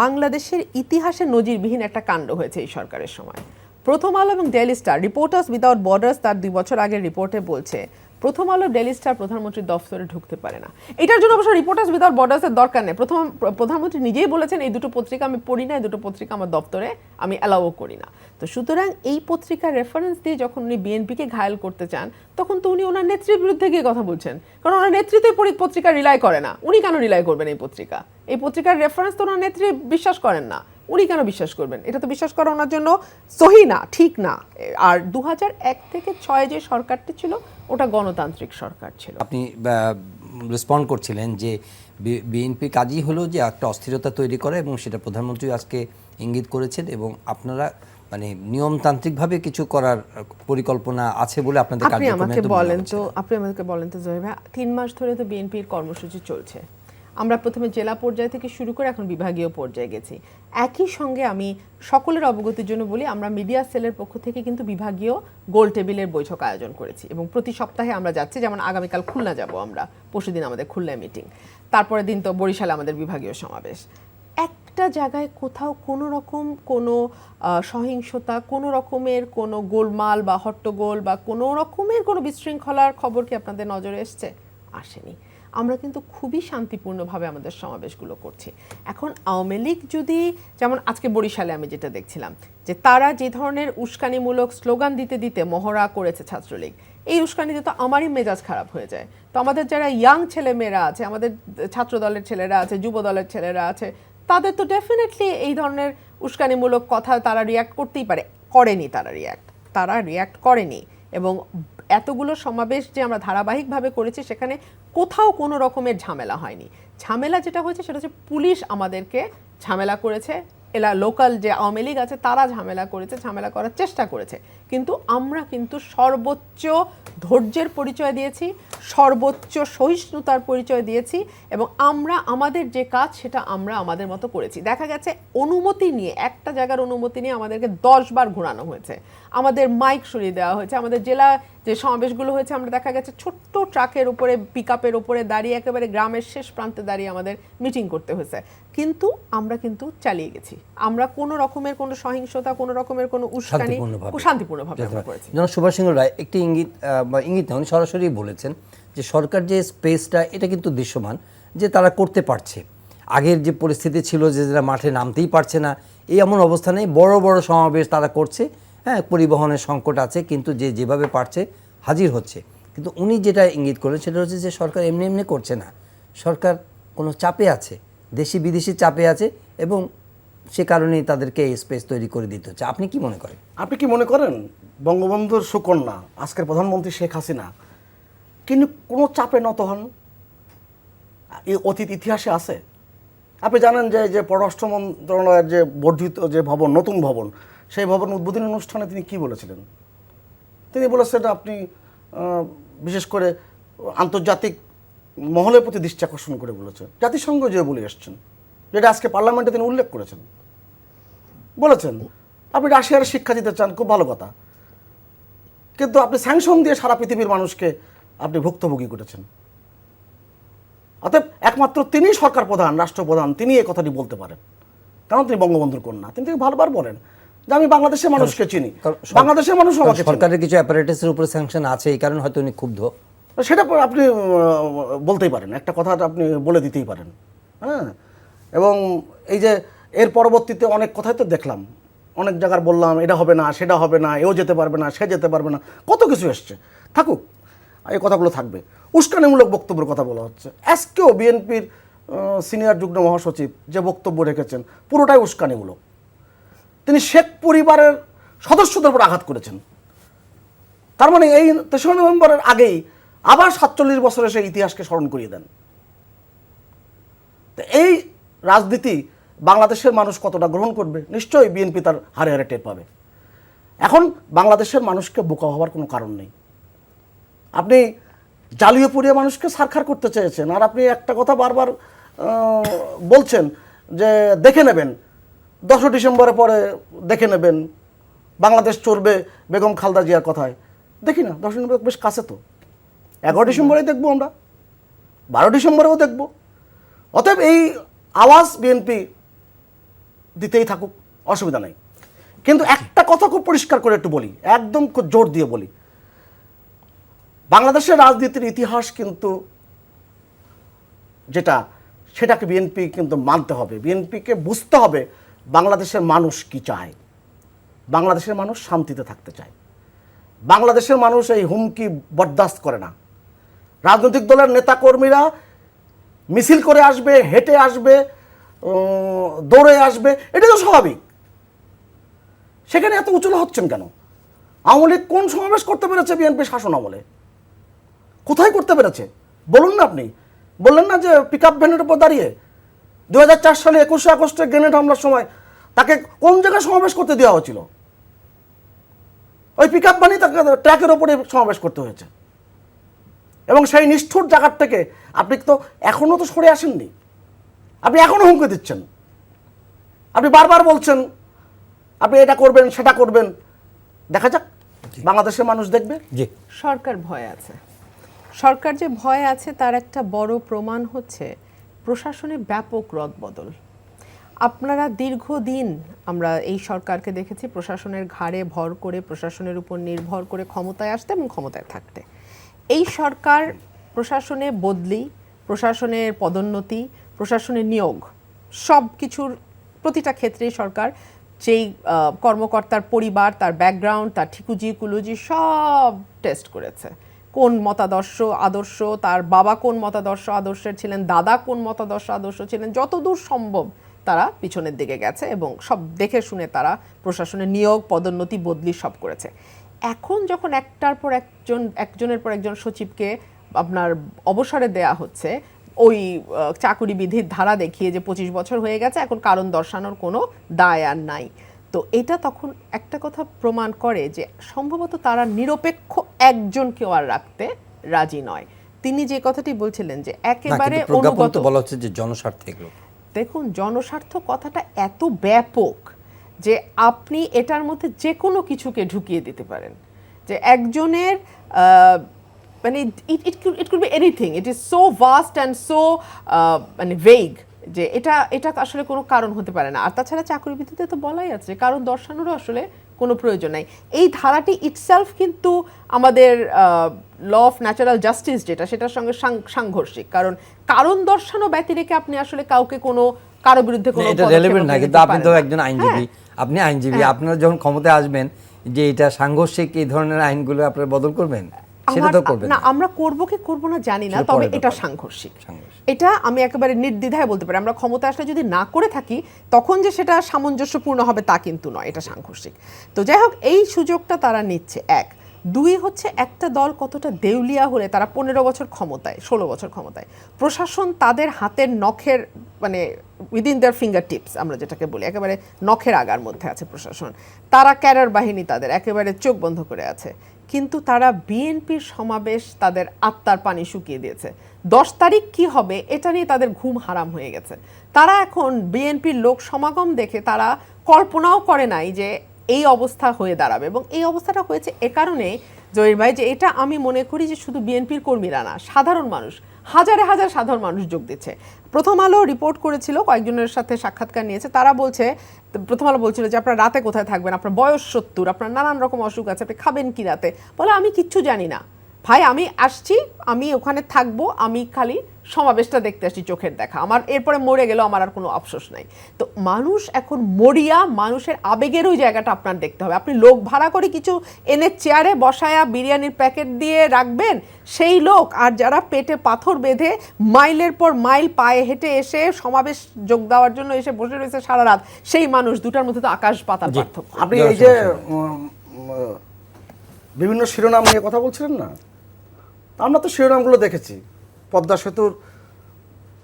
Speaker 3: বাংলাদেশের ইতিহাসে নজিরবিহীন একটা কাণ্ড হয়েছে এই সরকারের সময়। প্রথম আলো এবং daily star, reporters without borders তার 2 বছর আগের রিপোর্টে বলছে প্রথম আলো, ডেইলি স্টার প্রধানমন্ত্রীর দফতরে ঢুকতে পারে না। এটার জন্য অবশ্য রিপোর্টার্স উইদাউট বর্ডার্সের দরকার নেই। প্রধানমন্ত্রী নিজেই বলেছেন এই দুটো পত্রিকা আমি পড়ি না, এই দুটো পত্রিকা আমার দপ্তরে আমি অ্যালাউও করি না। তো সুতরাং এই পত্রিকার রেফারেন্স দিয়ে যখন উনি বিএনপিকে ঘায়েল করতে চান, তখন তো উনি ওনার নেত্রীর বিরুদ্ধে গিয়ে কথা বলছেন, কারণ ওনার নেতৃত্বে পত্রিকা রিলাই করে না। উনি কেন রিলাই করবেন এই পত্রিকা? এই পত্রিকার রেফারেন্স তো ওনার নেত্রী বিশ্বাস করেন না, উনি কেন বিশ্বাস করবেন? এটা তো বিশ্বাস করা ওনার জন্য সহি না, ঠিক না। আর 2001 থেকে 6 যে সরকারটি ছিল ওটা গণতান্ত্রিক সরকার ছিল।
Speaker 1: আপনি রেসপন্ড করছিলেন যে বিএনপি কাজই হলো যে একটা অস্থিরতা তৈরি করে, এবং সেটা প্রধানমন্ত্রী আজকে ইঙ্গিত করেছেন, এবং আপনারা মানে নিয়মতান্ত্রিকভাবে কিছু করার পরিকল্পনা আছে বলে আপনাদের
Speaker 3: আপনি আমাকে বলেন তো, জহির ভাই, 3 মাস ধরে তো বিএনপির কর্মসূচি চলছে। আমরা প্রথমে জেলা পর্যায় থেকে শুরু করে এখন বিভাগীয় পর্যায়ে গেছি। একই সঙ্গে আমি সকলের অবগতির জন্য বলি, আমরা মিডিয়া সেলের পক্ষ থেকে কিন্তু বিভাগীয় গোল টেবিলের বৈঠক আয়োজন করেছি, এবং প্রতি সপ্তাহে আমরা যাচ্ছি। যেমন আগামীকাল খুলনা যাব আমরা, পরশুদিন আমাদের খুলনায় মিটিং, তারপরে দিন তো বরিশালে আমাদের বিভাগীয় সমাবেশ। একটা জায়গায় কোথাও কোনো রকম কোনো সহিংসতা, কোনো রকমের কোনো গোলমাল বা হট্টগোল বা কোনো রকমের কোনো বিশৃঙ্খলার খবর কি আপনাদের নজরে এসছে? আসেনি। আমরা কিন্তু খুবই শান্তিপূর্ণভাবে আমাদের সমাবেশগুলো করছি। এখন আওয়ামী লীগ যদি, যেমন আজকে বরিশালে আমি যেটা দেখছিলাম, যে তারা যে ধরনের উস্কানিমূলক স্লোগান দিতে দিতে মহড়া করেছে ছাত্রলীগ, এই উস্কানিতে তো আমারই মেজাজ খারাপ হয়ে যায়। তো আমাদের যারা ইয়াং ছেলেমেয়েরা আছে, আমাদের ছাত্র দলের ছেলেরা আছে, যুব দলের ছেলেরা আছে, তাদের তো ডেফিনেটলি এই ধরনের উস্কানিমূলক কথা তারা রিয়্যাক্ট করতেই পারে। করেনি তারা রিয়্যাক্ট করেনি। এবং এতগুলো সমাবেশ যে আমরা ধারাবাহিকভাবে করেছি, সেখানে কোথাও কোনো রকমের ঝামেলা হয়নি। ঝামেলা যেটা হয়েছে সেটা হচ্ছে পুলিশ আমাদেরকে ঝামেলা করেছে, লোকাল যে আওয়ামী লীগ আছে তারা ঝামেলা করেছে, ঝামেলা করার চেষ্টা করেছে। কিন্তু আমরা কিন্তু সর্বোচ্চ ধৈর্যের পরিচয় দিয়েছি, সর্বোচ্চ সহিষ্ণুতার পরিচয় দিয়েছি, এবং আমরা আমাদের যে কাজ সেটা আমরা আমাদের মতো করেছি। দেখা গেছে অনুমতি নিয়ে, একটা জায়গার অনুমতি নিয়ে আমাদেরকে 10 বার ঘোরানো হয়েছে, আমাদের মাইক সরিয়ে দেওয়া হয়েছে। আমাদের জেলা যে সমাবেশগুলো হয়েছে, আমরা দেখা গেছে ছোট্ট ট্রাকের উপরে, পিকআপের উপরে দাঁড়িয়ে, একেবারে গ্রামের শেষ প্রান্তে দাঁড়িয়ে আমাদের মিটিং করতে হয়েছে, কিন্তু আমরা কিন্তু চালিয়ে গেছি। আমরা কোনো রকমের কোনো সহিংসতা, কোনো রকমের কোনো উস্কানি, শান্তিপূর্ণভাবে আমরা করেছি।
Speaker 1: জনাব সুভাষ সিংহ রায় একটি ইঙ্গিত না, উনি সরাসরি বলেছেন যে সরকার যে স্পেসটা, এটা কিন্তু দৃশ্যমান যে তারা করতে পারছে। আগের যে পরিস্থিতি ছিল যে যারা মাঠে নামতেই পারছে না, এই এমন অবস্থানে বড় বড় সমাবেশ তারা করছে। হ্যাঁ, পরিবহনের সংকট আছে, কিন্তু যে যেভাবে পারছে হাজির হচ্ছে। কিন্তু উনি যেটা ইঙ্গিত করেন সেটা হচ্ছে যে সরকার এমনি এমনি করছে না, সরকার কোনো চাপে আছে, দেশি বিদেশি চাপে আছে, এবং সে কারণেই তাদেরকে এই স্পেস তৈরি করে দিতে হচ্ছে। আপনি কি মনে করেন?
Speaker 2: আপনি কি মনে করেন বঙ্গবন্ধুর সুকন্যা আজকের প্রধানমন্ত্রী শেখ হাসিনা কিন্তু কোনো চাপে নত হন? এই অতীত ইতিহাসে আছে। আপনি জানেন যে পররাষ্ট্র মন্ত্রণালয়ের যে বর্ধিত যে ভবন, নতুন ভবন, সেই ভবন উদ্বোধনী অনুষ্ঠানে তিনি কি বলেছিলেন? তিনি বলেছেন আপনি বিশেষ করে আন্তর্জাতিক মহলের প্রতি দৃষ্টি আকর্ষণ করে বলেছেন, জাতিসংঘ যে বলে এসছেন, যেটা আজকে পার্লামেন্টে তিনি উল্লেখ করেছেন, বলেছেন আপনি রাশিয়ার শিক্ষা দিতে চান, খুব ভালো কথা, কিন্তু আপনি স্যাংশন দিয়ে সারা পৃথিবীর মানুষকে আপনি ভুক্তভোগী করেছেন। অতএব একমাত্র তিনি সরকার প্রধান, রাষ্ট্রপ্রধান, তিনি এই কথাটি বলতে পারেন, কারণ তিনি বঙ্গবন্ধুর কন্যা। তিনি বারবার বলেন যে আমি বাংলাদেশের মানুষকে চিনি, বাংলাদেশের মানুষ আমাকে।
Speaker 1: সরকারের কিছু অ্যাপারেটাসের উপরে স্যাংশন আছে, এই কারণে হয়তো উনি ক্ষুব্ধ।
Speaker 2: সেটা আপনি বলতেই পারেন, একটা কথা আপনি বলে দিতেই পারেন। হ্যাঁ, এবং এই যে এর পরবর্তীতে অনেক কথাই তো দেখলাম, অনেক জায়গার বললাম এটা হবে না, সেটা হবে না, এও যেতে পারবে না, সে যেতে পারবে না, কত কিছু এসছে, থাকুক, এই কথাগুলো থাকবে। উস্কানিমূলক বক্তব্যের কথা বলা হচ্ছে। আজকেও বিএনপির সিনিয়র যুগ্ম মহাসচিব যে বক্তব্য রেখেছেন পুরোটাই উস্কানিমূলক। তিনি শেখ পরিবারের সদস্যদের উপর আঘাত করেছেন। তার মানে এই 3রা নভেম্বরের আগেই আবার 47 বছরের সেই ইতিহাসকে স্মরণ করিয়ে দেন। তো এই রাজনীতি বাংলাদেশের মানুষ কতটা গ্রহণ করবে, নিশ্চয়ই বিএনপি তার হারে হারে টের পাবে। এখন বাংলাদেশের মানুষকে বোকা হওয়ার কোনো কারণ নেই। আপনি জ্বালিয়ে পুড়িয়ে মানুষকে সারখার করতে চেয়েছেন, আর আপনি একটা কথা বারবার বলছেন যে দেখে নেবেন, 10 ডিসেম্বরের পরে দেখে নেবেন, বাংলাদেশ চলবে বেগম খালেদা জিয়ার কথায়। দেখি না, 10 ডিসেম্বর বেশ কাছে তো, 11 ডিসেম্বরে দেখবো আমরা, 12 ডিসেম্বরেও দেখব। অতএব এই আওয়াজ বিএনপি দিতেই থাকুক, অসুবিধা নেই। কিন্তু একটা কথা খুব পরিষ্কার করে একটু বলি, একদম খুব জোর দিয়ে বলি, বাংলাদেশের রাজনীতির ইতিহাস কিন্তু যেটা, সেটাকে বিএনপি কিন্তু মানতে হবে। বিএনপিকে বুঝতে হবে বাংলাদেশের মানুষ কি চায়। বাংলাদেশের মানুষ শান্তিতে থাকতে চায়। বাংলাদেশের মানুষ এই হুমকি বরদাস্ত করে না। রাজনৈতিক দলের নেতাকর্মীরা মিছিল করে আসবে, হেঁটে আসবে, দৌড়ে আসবে, এটা তো স্বাভাবিক। সেখানে এত উচলা হচ্ছেন কেন? আওয়ামী লীগ কোন সমাবেশ করতে পেরেছে বিএনপি শাসন আমলে? কোথায় করতে পেরেছে বলুন না? আপনি বললেন না যে পিক আপ ভ্যানের উপর দাঁড়িয়ে 2004 সালে 21শে আগস্টে গ্রেনেড হামলার সময় তাকে কোন জায়গায় সমাবেশ করতে দেওয়া হয়েছিল? ওই পিক আপ ভ্যানই তাকে ট্র্যাকের ওপরে সমাবেশ করতে হয়েছে। এবং সেই নিষ্ঠুর জায়গার থেকে আপনি তো এখনও তো সরে আসেননি, আপনি এখনও হুমকি দিচ্ছেন। আপনি বারবার বলছেন আপনি এটা করবেন সেটা করবেন, দেখা যাক বাংলাদেশের মানুষ দেখবে।
Speaker 1: জি,
Speaker 3: সরকার ভয় আছে। সরকার যে ভয় আছে তার একটা বড় প্রমাণ হচ্ছে প্রশাসনের ব্যাপক রদবদল। আপনারা দীর্ঘদিন আমরা এই সরকারকে দেখেছি প্রশাসনের ঘাড়ে ভর করে, প্রশাসনের উপর নির্ভর করে ক্ষমতায় আসতে এবং ক্ষমতায় থাকতে। এই সরকার প্রশাসনে বদলি, প্রশাসনের পদোন্নতি, প্রশাসনের নিয়োগ, সব কিছুর প্রতিটা ক্ষেত্রেই সরকার যেই কর্মকর্তার পরিবার, তার ব্যাকগ্রাউন্ড, তার ঠিকুজি কুলুজি সব টেস্ট করেছে। কোন মতাদর্শ আদর্শ, তার বাবা কোন মতাদর্শ আদর্শের ছিলেন, দাদা কোন মতাদর্শ আদর্শ ছিলেন, যতদূর সম্ভব তারা পিছনের দিকে গেছে এবং সব দেখে শুনে তারা প্রশাসনের নিয়োগ, পদোন্নতি, বদলি সব করেছে। এখন যখন একজনের পর একজন সচিবকে আপনার অবসরে দেয়া হচ্ছে, ওই চাকুরি বিধির ধারা দেখিয়ে যে 25 বছর হয়ে গেছে, এখন কারণ দর্শানোর কোনো দায় আর নাই, তো এটা তখন একটা কথা প্রমাণ করে যে সম্ভবত তারা নিরপেক্ষ একজনকেও আর রাখতে রাজি নয়। তিনি যে কথাটি বলছিলেন যে একেবারে অনুগত,
Speaker 1: বলা হচ্ছে যে জনস্বার্থে এগুলো।
Speaker 3: দেখুন, জনস্বার্থ কথাটা এত ব্যাপক যে আপনি এটার মধ্যে যে কোনো কিছুকে ঢুকিয়ে দিতে পারেন। যে একজনের মানে it could be anything, it is so vast and so মানে ভেগ যে এটা আসলে কোনো কারণ হতে পারে না। আর তাছাড়া চাকরি ভিত্তিতে তো বলাই আছে, কারণ দর্শানোরও আসলে কোনো প্রয়োজন নাই। এই ধারাটি ইটসেলফ কিন্তু আমাদের ল অফ ন্যাচারাল জাস্টিস যেটা, সেটার সঙ্গে সাংঘর্ষিক। কারণ দর্শানো ব্যতি রেখে আপনি আসলে কাউকে কারো বিরুদ্ধে কোনো
Speaker 1: এটা রেলেভেন্ট না। কিন্তু আপনি তো একজন আইনজীবী, আপনি আইনজীবী, আপনারা যখন ক্ষমতায় আসবেন যে এটা সাংঘর্ষিক এই ধরনের আইনগুলো আপনারা বদল করবেন, সেটা তো করবেন
Speaker 3: না। আমরা করব কি করব না জানি না, তবে এটা সাংঘর্ষিক। এটা আমি একেবারে নির্দ্বিধায় বলতে পারি। আমরা ক্ষমতা আসলে যদি না করে থাকি তখন যে সেটা সামঞ্জস্যপূর্ণ হবে তা কিন্তু নয়, এটা সাংঘর্ষিক। তো যাই হোক, এই সুযোগটা তারা নিচ্ছে। 1, 2 হচ্ছে একটা দল কতটা দেউলিয়া হলে তারা 15 বছর ক্ষমতায়, 16 বছর ক্ষমতায়, প্রশাসন তাদের হাতের নখের মানে উইদিন দেয়ার ফিঙ্গার টিপস আমরা যেটাকে বলি, একেবারে নখের আগার মধ্যে আছে প্রশাসন। তারা ক্যাডার বাহিনী তাদের একেবারে চোখ বন্ধ করে আছে, কিন্তু তারা বিএনপির সমাবেশ তাদের আত্মার পানি শুকিয়ে দিয়েছে। 10 তারিখ কি হবে এটা নিয়ে তাদের ঘুম হারাম হয়ে গেছে। তারা এখন বিএনপির লোক সমাগম দেখে তারা কল্পনাও করে নাই যে এই অবস্থা হয়ে দাঁড়াবে। এবং এই অবস্থাটা হয়েছে এ কারণে জহির ভাই, যে এটা আমি মনে করি যে শুধু বিএনপির কর্মীরা না, সাধারণ মানুষ, হাজারে হাজার সাধারণ মানুষ যোগ দিচ্ছে। প্রথম আলো রিপোর্ট করেছিল, কয়েকজনের সাথে সাক্ষাৎকার নিয়েছে, তারা বলছে, প্রথম আলো বলছিল যে আপনারা রাতে কোথায় থাকবেন, আপনার বয়স 70, আপনার নানান রকম অসুখ আছে, আপনি খাবেন কি রাতে? বলে আমি কিচ্ছু জানি না ভাই, আমি আসছি, আমি ওখানে থাকবো, আমি খালি সমাবেশটা দেখতে আসছি, চোখের দেখা, আমার এরপরে মরে গেলেও আমার আর কোনো আফসোস নাই। তো মানুষ এখন মরিয়া, মানুষের আবেগের ওই জায়গাটা আপনার দেখতে হবে। আপনি লোক ভাড়া করে কিছু এনে চেয়ারে বসায়া বিরিয়ানির প্যাকেট দিয়ে রাখবেন সেই লোক, আর যারা পেটে পাথর বেঁধে মাইলের পর মাইল পায়ে হেঁটে এসে সমাবেশ যোগ দেওয়ার জন্য এসে বসে রয়েছে সারা রাত, সেই মানুষ, দুটার মধ্যে তো আকাশ পাতাল পার্থক্য।
Speaker 2: আপনি এই যে বিভিন্ন শিরোনাম নিয়ে কথা বলছিলেন না, আমরা তো শিরোনামগুলো দেখেছি। পদ্মা সেতুর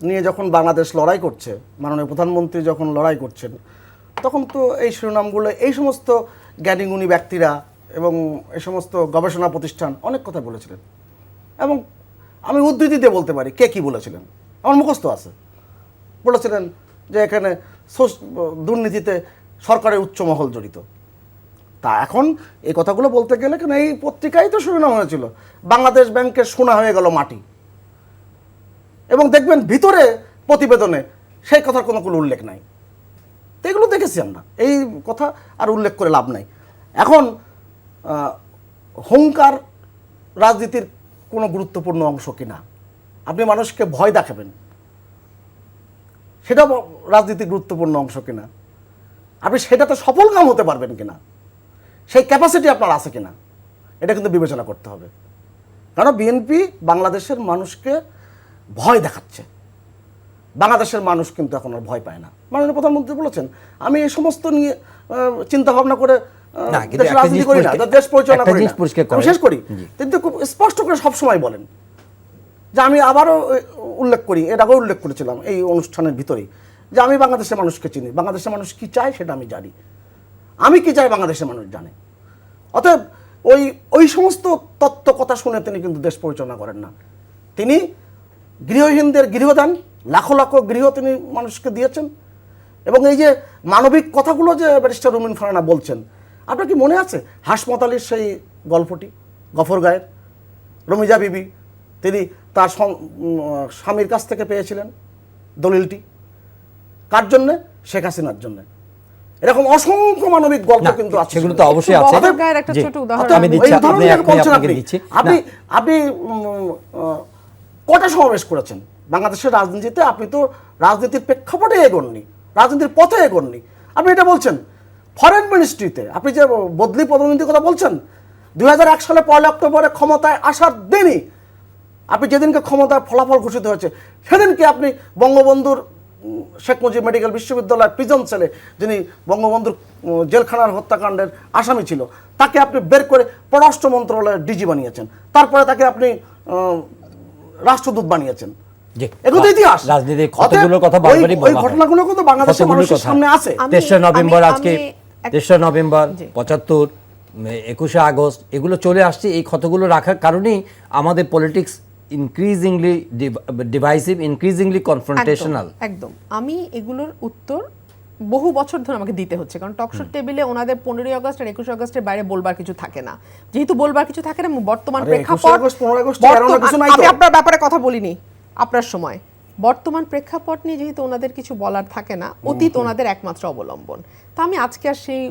Speaker 2: নিয়ে যখন বাংলাদেশ লড়াই করছে, মাননীয় প্রধানমন্ত্রী যখন লড়াই করছেন, তখন তো এই শিরোনামগুলো এই সমস্ত জ্ঞানীগুণী ব্যক্তিরা এবং এই সমস্ত গবেষণা প্রতিষ্ঠান অনেক কথা বলেছিলেন। এবং আমি উদ্ধৃতি দিয়ে বলতে পারি কে কী বলেছিলেন, আমার মুখস্থ আছে। বলেছিলেন যে এখানে দুর্নীতিতে সরকারের উচ্চ মহল জড়িত। তা এখন এই কথাগুলো বলতে গেলে কেন, এই পত্রিকায় তো শিরোনাম হয়েছিল বাংলাদেশ ব্যাংকের সোনা হয়ে গেল মাটি, এবং দেখবেন ভিতরে প্রতিবেদনে সেই কথার কোনো উল্লেখ নাই। তো এগুলো দেখেছি আমরা, এই কথা আর উল্লেখ করে লাভ নাই। এখন হুঙ্কার রাজনীতির কোনো গুরুত্বপূর্ণ অংশ কিনা, আপনি মানুষকে ভয় দেখাবেন, সেটা রাজনীতির গুরুত্বপূর্ণ অংশ কিনা, আপনি সেটাতে সফল কাম হতে পারবেন কিনা, সেই ক্যাপাসিটি আপনার আছে কিনা, এটা কিন্তু বিবেচনা করতে হবে। কারণ বিএনপি বাংলাদেশের মানুষকে ভয় দেখাচ্ছে। বাংলাদেশের মানুষ কিন্তু এখন আর ভয় পায় না। মাননীয় প্রধানমন্ত্রী বলেছেন, আমি এই সমস্ত নিয়ে চিন্তা ভাবনা করে দেশের রাজনীতি করি না, দেশ পরিচালনা করি না। আমি শেষ করি, কিন্তু খুব স্পষ্ট করে সবসময় বলেন যে, আমি আবারও উল্লেখ করি, এর আগেও উল্লেখ করেছিলাম এই অনুষ্ঠানের ভিতরেই, যে আমি বাংলাদেশের মানুষকে চিনি, বাংলাদেশের মানুষ কি চায় সেটা আমি জানি, আমি কি চাই বাংলাদেশের মানুষ জানে। অতএব ওই সমস্ত তত্ত্ব কথা শুনে তিনি কিন্তু দেশ পরিচালনা করেন না। তিনি গৃহহীনদের গৃহদান, লাখো লাখো গৃহ তিনি মানুষকে দিয়েছেন। এবং এই যে মানবিক কথাগুলো যে ব্যারিস্টার রুমিন ফারহানা বলছেন, আপনার কি মনে আছে হাসমত আলীর সেই গল্পটি, গফরগাঁয়ের রমিজা বিবি, তিনি তার স্বামীর কাছ থেকে পেয়েছিলেন দলিলটি, কার জন্যে? শেখ হাসিনার জন্যে। এরকম অসংখ্য মানবিক গল্প কিন্তু আছে,
Speaker 1: সেগুলো তো অবশ্যই আছে।
Speaker 3: একটা ছোট উদাহরণ
Speaker 1: আমি দিচ্ছি, আপনাকে দিচ্ছি।
Speaker 2: আপনি কটা সমাবেশ করেছেন বাংলাদেশের রাজনীতিতে? আপনি তো রাজনীতির প্রেক্ষাপটে এগোননি, রাজনীতির পথে এগোননি। আপনি এটা বলছেন ফরেন মিনিস্ট্রিতে, আপনি যে বদলি পদোন্নতির কথা বলছেন, 2001 সালে 1 অক্টোবরে ক্ষমতায় আসার দিনই, আপনি যেদিনকে ক্ষমতার ফলাফল ঘোষিত হয়েছে সেদিনকে আপনি বঙ্গবন্ধুর শেখ মুজিব মেডিকেল বিশ্ববিদ্যালয়ের প্রিজন সেলে, যিনি বঙ্গবন্ধুর জেলখানার হত্যাকাণ্ডের আসামি ছিল, তাকে আপনি বের করে পররাষ্ট্র মন্ত্রণালয়ের ডিজি বানিয়েছেন। তারপরে তাকে আপনি রাষ্ট্রদূত বানিয়েছেন। এগুলো তো ইতিহাস।
Speaker 1: রাজনীতির কতগুলো কথা বারবারই বলা হয়,
Speaker 2: ওই ঘটনাগুলো কিন্তু বাংলাদেশের মানুষের সামনে আছে।
Speaker 1: 3রা নভেম্বর, আজকে 3রা নভেম্বর, 75, 21শে আগস্ট, এগুলো চলে আসছে। এই ক্ষতগুলো রাখার কারণেই আমাদের politics increasingly divisive, increasingly confrontational.
Speaker 3: একদম। আমি এগুলোর উত্তর বহু বছর ধরে আমাকে দিতে হচ্ছে, কারণ টকশো টেবিলে ওনাদের 15ই আগস্ট আর 21শে আগস্টের বাইরে বলবার কিছু থাকে না। যেহেতু বলবার কিছু থাকে না, বর্তমান প্রেক্ষাপট, আমি আপনার ব্যাপারে কথা বলিনি আপনার সময়, বর্তমান প্রেক্ষাপট নিয়ে যেহেতু ওনাদের কিছু বলার থাকে না, অতীত ওনাদের একমাত্র অবলম্বন। তা আমি আজকে আর সেই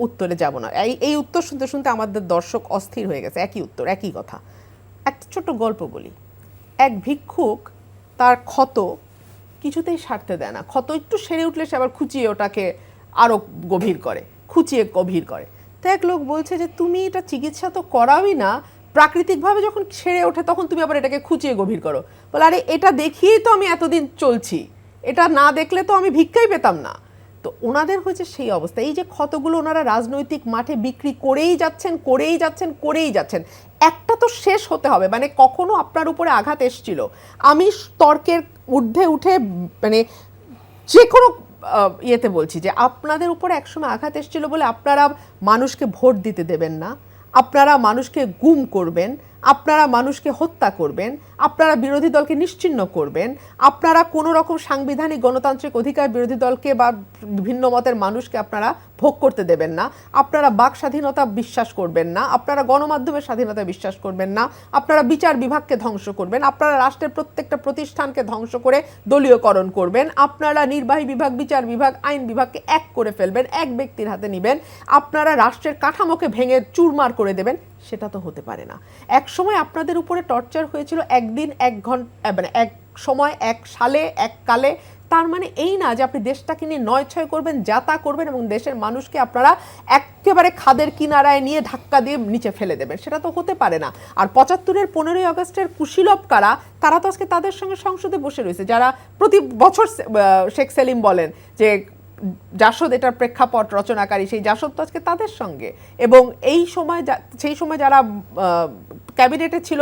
Speaker 3: উত্তরে যাব না। এই উত্তর শুনতে শুনতে আমাদের দর্শক অস্থির হয়ে গেছে। একই উত্তর, একই কথা। একটা ছোট্ট গল্প বলি। এক ভিক্ষুক তার ক্ষত কিছুতেই সারতে দেয় না, ক্ষত একটু সেরে উঠলে সে আবার খুঁচিয়ে ওটাকে আরো গভীর করে, খুঁচিয়ে গভীর করে। তো এক লোক বলছে যে, তুমি এটা চিকিৎসা তো করাওই না, প্রাকৃতিকভাবে যখন ছেড়ে ওঠে তখন তুমি আবার এটাকে খুঁচিয়ে গভীর করো। বলে, আরে এটা দেখিয়েই তো আমি এতদিন চলছি, এটা না দেখলে তো আমি ভিক্ষাই পেতাম না। তো ওনাদের হয়েছে সেই অবস্থা। এই যে ক্ষতগুলো ওনারা রাজনৈতিক মাঠে বিক্রি করেই যাচ্ছেন, করেই যাচ্ছেন, করেই যাচ্ছেন। একটা তো শেষ হতে হবে। মানে কখনো আপনার উপরে আঘাত এসেছিল, আমি তর্কের ঊর্ধ্বে উঠে মানে যে কোনো ইয়েতে বলছি যে আপনাদের উপরে একসময় আঘাত এসেছিল বলে আপনারা মানুষকে ভোট দিতে দেবেন না, আপনারা মানুষকে গুম করবেন, আপনারা মানুষকে হত্যা করবেন, আপনারা বিরোধী দলকে নিশ্চিহ্ন করবেন, আপনারা কোনো রকম সাংবিধানিক গণতান্ত্রিক অধিকার বিরোধী দলকে বা ভিন্ন মতের মানুষকে আপনারা ভোগ করতে দেবেন না, আপনারা বাক স্বাধীনতা বিশ্বাস করবেন না, আপনারা গণমাধ্যমের স্বাধীনতা বিশ্বাস করবেন না, আপনারা বিচার বিভাগকে ধ্বংস করবেন, আপনারা রাষ্ট্রের প্রত্যেকটা প্রতিষ্ঠানকে ধ্বংস করে দলীয়করণ করবেন, আপনারা নির্বাহী বিভাগ, বিচার বিভাগ, আইন বিভাগকে এক করে ফেলবেন, এক ব্যক্তির হাতে নেবেন, আপনারা রাষ্ট্রের কাঠামোকে ভেঙে চুরমার করে দেবেন। সেটা তো হতে পারে না। এক সময় আপনাদের উপরে টর্চার হয়েছিল, একদিন, এক ঘন্টা, মানে এক সময়, এক সালে, এক কালে। তার মানে এই না যে আপনি দেশটাকে নিয়ে নয়-ছয় করবেন, যাতা করবেন এবং দেশের মানুষকে আপনারা একেবারে খাদের কিনারায় নিয়ে ধাক্কা দিয়ে নিচে ফেলে দেবেন। সেটা তো হতে পারে না। আর 75-এর 15ই আগস্টের কুশীলব কারা, তারা তো আজকে তাদের সঙ্গে সংসদে বসে রয়েছে, যারা প্রতি বছর শেখ সেলিম বলেন যে জাসদ এটার প্রেক্ষাপট রচনাকারী, সেই জাসদ তো আজকে তাদের সঙ্গে, এবং এই সময় সেই সময় যারা ক্যাবিনেটে ছিল,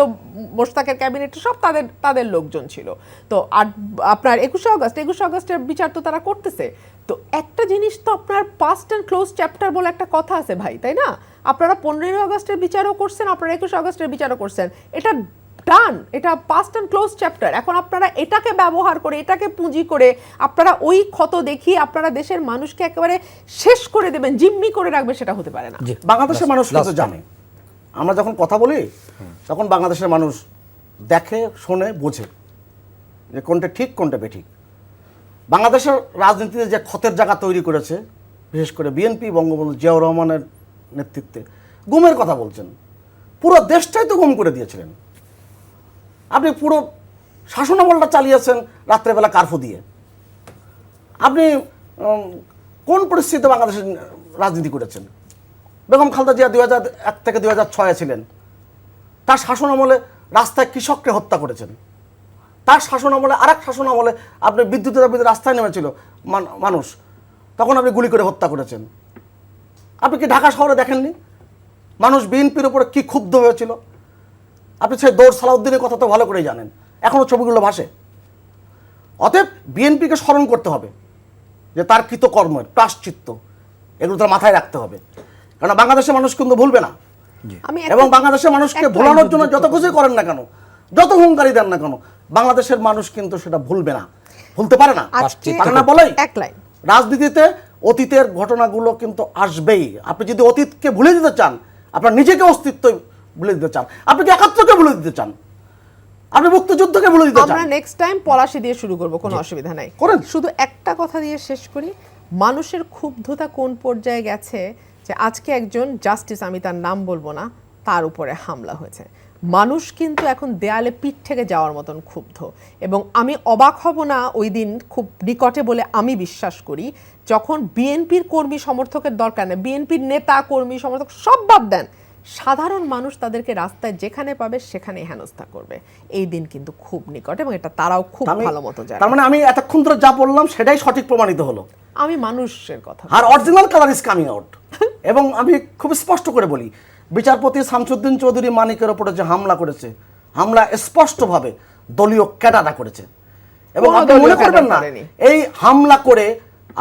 Speaker 3: মোশতাকের ক্যাবিনেটে সব তাদের লোকজন ছিল। তো আর আপনার 21শে আগস্টের বিচার তো তারা করতেছে। তো একটা জিনিস তো আপনার পাস্ট অ্যান্ড ক্লোজ চ্যাপ্টার বলে একটা কথা আছে ভাই, তাই না? আপনারা 15ই আগস্টের বিচারও করছেন, আপনারা 21শে আগস্টের বিচারও করছেন, এটা ডান, এটা পাস্ট অ্যান্ড ক্লোজ চ্যাপ্টার। এখন আপনারা এটাকে ব্যবহার করে, এটাকে পুঁজি করে আপনারা ওই ক্ষত দেখিয়ে আপনারা দেশের মানুষকে একেবারে শেষ করে দেবেন, জিম্মি করে রাখবেন, সেটা হতে পারে না।
Speaker 2: বাংলাদেশের মানুষ কিন্তু জানে, আমরা যখন কথা বলি তখন বাংলাদেশের মানুষ দেখে, শোনে, বোঝে যে কোনটা ঠিক কোনটা বেঠিক। বাংলাদেশের রাজনীতিতে যে ক্ষতের জায়গা তৈরি করেছে, বিশেষ করে বিএনপি, বঙ্গবন্ধু জিয়াউর রহমানের নেতৃত্বে গুমের কথা বলছেন, পুরো দেশটাই তো গুম করে দিয়েছিলেন। আপনি পুরো শাসনামলটা চালিয়েছেন রাত্রেবেলা কারফিউ দিয়ে। আপনি কোন পরিস্থিতিতে বাংলাদেশের রাজনীতি করেছেন? বেগম খালেদা জিয়া 2001 থেকে 2006 ছিলেন, তার শাসনামলে রাস্তায় কৃষককে হত্যা করেছেন। তার শাসনামলে আরেক শাসনামলে আপনি বিদ্যুতের দাবিতে রাস্তায় নেমেছিল মানুষ, তখন আপনি গুলি করে হত্যা করেছেন। আপনি কি ঢাকা শহরে দেখেননি মানুষ বিএনপির উপরে কি ক্ষুব্ধ হয়েছিল? আপনি সেই দৌড় সালাউদ্দিনের কথা তো ভালো করেই জানেন, এখনও ছবিগুলো ভাসে। অতএব বিএনপিকে স্মরণ করতে হবে যে তার কৃতকর্মের প্রায়শ্চিত্ত, এগুলো তার মাথায় রাখতে হবে, কারণ বাংলাদেশের মানুষ কিন্তু ভুলবে না। এবং বাংলাদেশের মানুষকে ভোলানোর জন্য যত কিছুই করেন না কেন, যত হুঙ্কারি দেন না কেন, বাংলাদেশের মানুষ কিন্তু সেটা ভুলবে না, ভুলতে পারে না। পারে না বলেই রাজনীতিতে অতীতের ঘটনাগুলো কিন্তু আসবেই। আপনি যদি অতীতকে ভুলে দিতে চান, আপনার নিজেকে অস্তিত্ব ভুলে দিতে চান, আপনি কি একাত্মকে ভুলে দিতে চান, আপনি মুক্তিযুদ্ধকে ভুলে দিতে চান,
Speaker 3: আমরা নেক্সট টাইম পলাশি দিয়ে শুরু করব, কোনো অসুবিধা নাই।
Speaker 2: করেন।
Speaker 3: শুধু একটা কথা দিয়ে শেষ করি, মানুষের ক্ষুব্ধতা কোন পর্যায়ে গেছে যে আজকে একজন জাস্টিস, আমি তার নাম বলবো না, তার উপরে হামলা হয়েছে। মানুষ কিন্তু এখন দেয়ালে পিঠ থেকে যাওয়ার মতন ক্ষুব্ধ, এবং আমি অবাক হব না ওই দিন খুব নিকটে বলে আমি বিশ্বাস করি, যখন বিএনপির কর্মী সমর্থকের দরকার নেই, বিএনপির নেতা কর্মী সমর্থক সব বাদ দেন, সাধারণ মানুষ তাদেরকে রাস্তায় যেখানে পাবে সেখানে হেনস্থা করবে। এই দিন কিন্তু খুব নিকট, এবং এটা তারাও খুব ভালো মতো জানে।
Speaker 2: তার মানে আমি এতক্ষণ ধরে যা বললাম সেটাই সঠিক প্রমাণিত হলো।
Speaker 3: আমি মানুষের কথা,
Speaker 2: আর original colour is coming out. এবং আমি খুব স্পষ্ট করে বলি, বিচারপতি শামসুদ্দিন চৌধুরী মানিকের ওপরে যে হামলা করেছে, হামলা স্পষ্টভাবে দলীয় ক্যাডাররা করেছে। এবং আপনি মনে করবেন না এই হামলা করে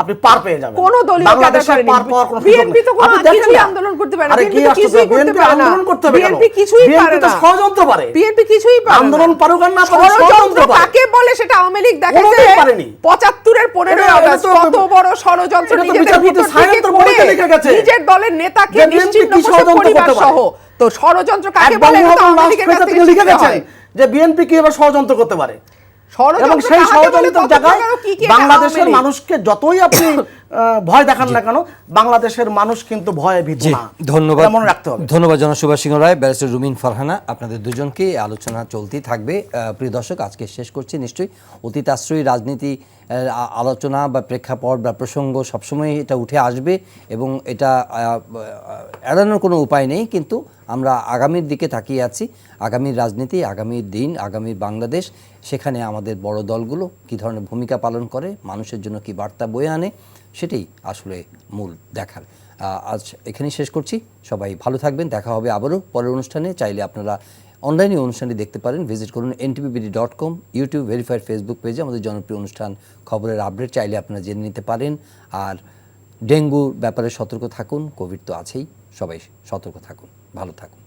Speaker 2: আপনি পার পেয়ে যাবেন,
Speaker 3: কোন দলীয় ক্যাডার করেনি। বিএনপি তো কোনো কিছুই আন্দোলন করতে পারে না, বিএনপি কিছুই করতে পারে না, বিএনপি কিছুই পারে না,
Speaker 2: ষড়যন্ত্র পারে,
Speaker 3: বিএনপি কিছুই পারে না।
Speaker 2: আন্দোলন পারুক আর না পারুক, ষড়যন্ত্র
Speaker 3: কাকে বলে সেটা আওয়ামী লীগ দেখাইছে। 75 এর 15 আগস্ট কত বড় ষড়যন্ত্র নিজেদের ভিতর থেকে করে নিজের দলের নেতাকে নিশ্চিহ্ন করে পরিবার সহ। তো ষড়যন্ত্র কাকে বলে এটা আওয়ামী লীগের কাছ থেকে লিখে গেছেন
Speaker 2: যে বিএনপি কি এবার ষড়যন্ত্র করতে পারে। এবং সেই ষড়যন্ত্রের জায়গায় বাংলাদেশের মানুষকে যতই আপনি ভয় দেখান না কেন, বাংলাদেশের মানুষ কিন্তু ভয়ে ভীত না।
Speaker 1: ধন্যবাদ,
Speaker 2: মনে রাখতে হবে।
Speaker 1: ধন্যবাদ জনাব সুভাষ সিংহ রায়, ব্যারিস্টার রুমিন ফারহানা, আপনাদের দুজনকে আলোচনা চলতেই থাকবে। প্রিয় দর্শক, আজকে শেষ করছি। নিশ্চয়ই অতীত আশ্রয়ী রাজনীতি আলোচনা বা প্রেক্ষাপট বা প্রসঙ্গ সবসময় এটা উঠে আসবে, এবং এটা এড়ানোর কোনো উপায় নেই। কিন্তু আমরা আগামীর দিকে তাকিয়ে আছি, আগামীর রাজনীতি, আগামীর দিন, আগামীর বাংলাদেশ, সেখানে আমাদের বড় দলগুলো কী ধরনের ভূমিকা পালন করে, মানুষের জন্য কী বার্তা বয়ে আনে, সেটাই আসলে মূল দেখার। আজ এখানেই শেষ করছি। সবাই ভালো থাকবেন, দেখা হবে আবারও পরের অনুষ্ঠানে। চাইলে আপনারা অনলাইনে অনুষ্ঠানটি দেখতে পারেন, ভিজিট করুন ntvbd.com, ইউটিউব ভেরিফাইড ফেসবুক পেজে আমাদের জনপ্রিয় অনুষ্ঠান খবরের আপডেট চাইলে আপনারা জেনে নিতে পারেন। আর ডেঙ্গুর ব্যাপারে সতর্ক থাকুন, কোভিড তো আছেই, সবাই সতর্ক থাকুন, ভালো থাকুন।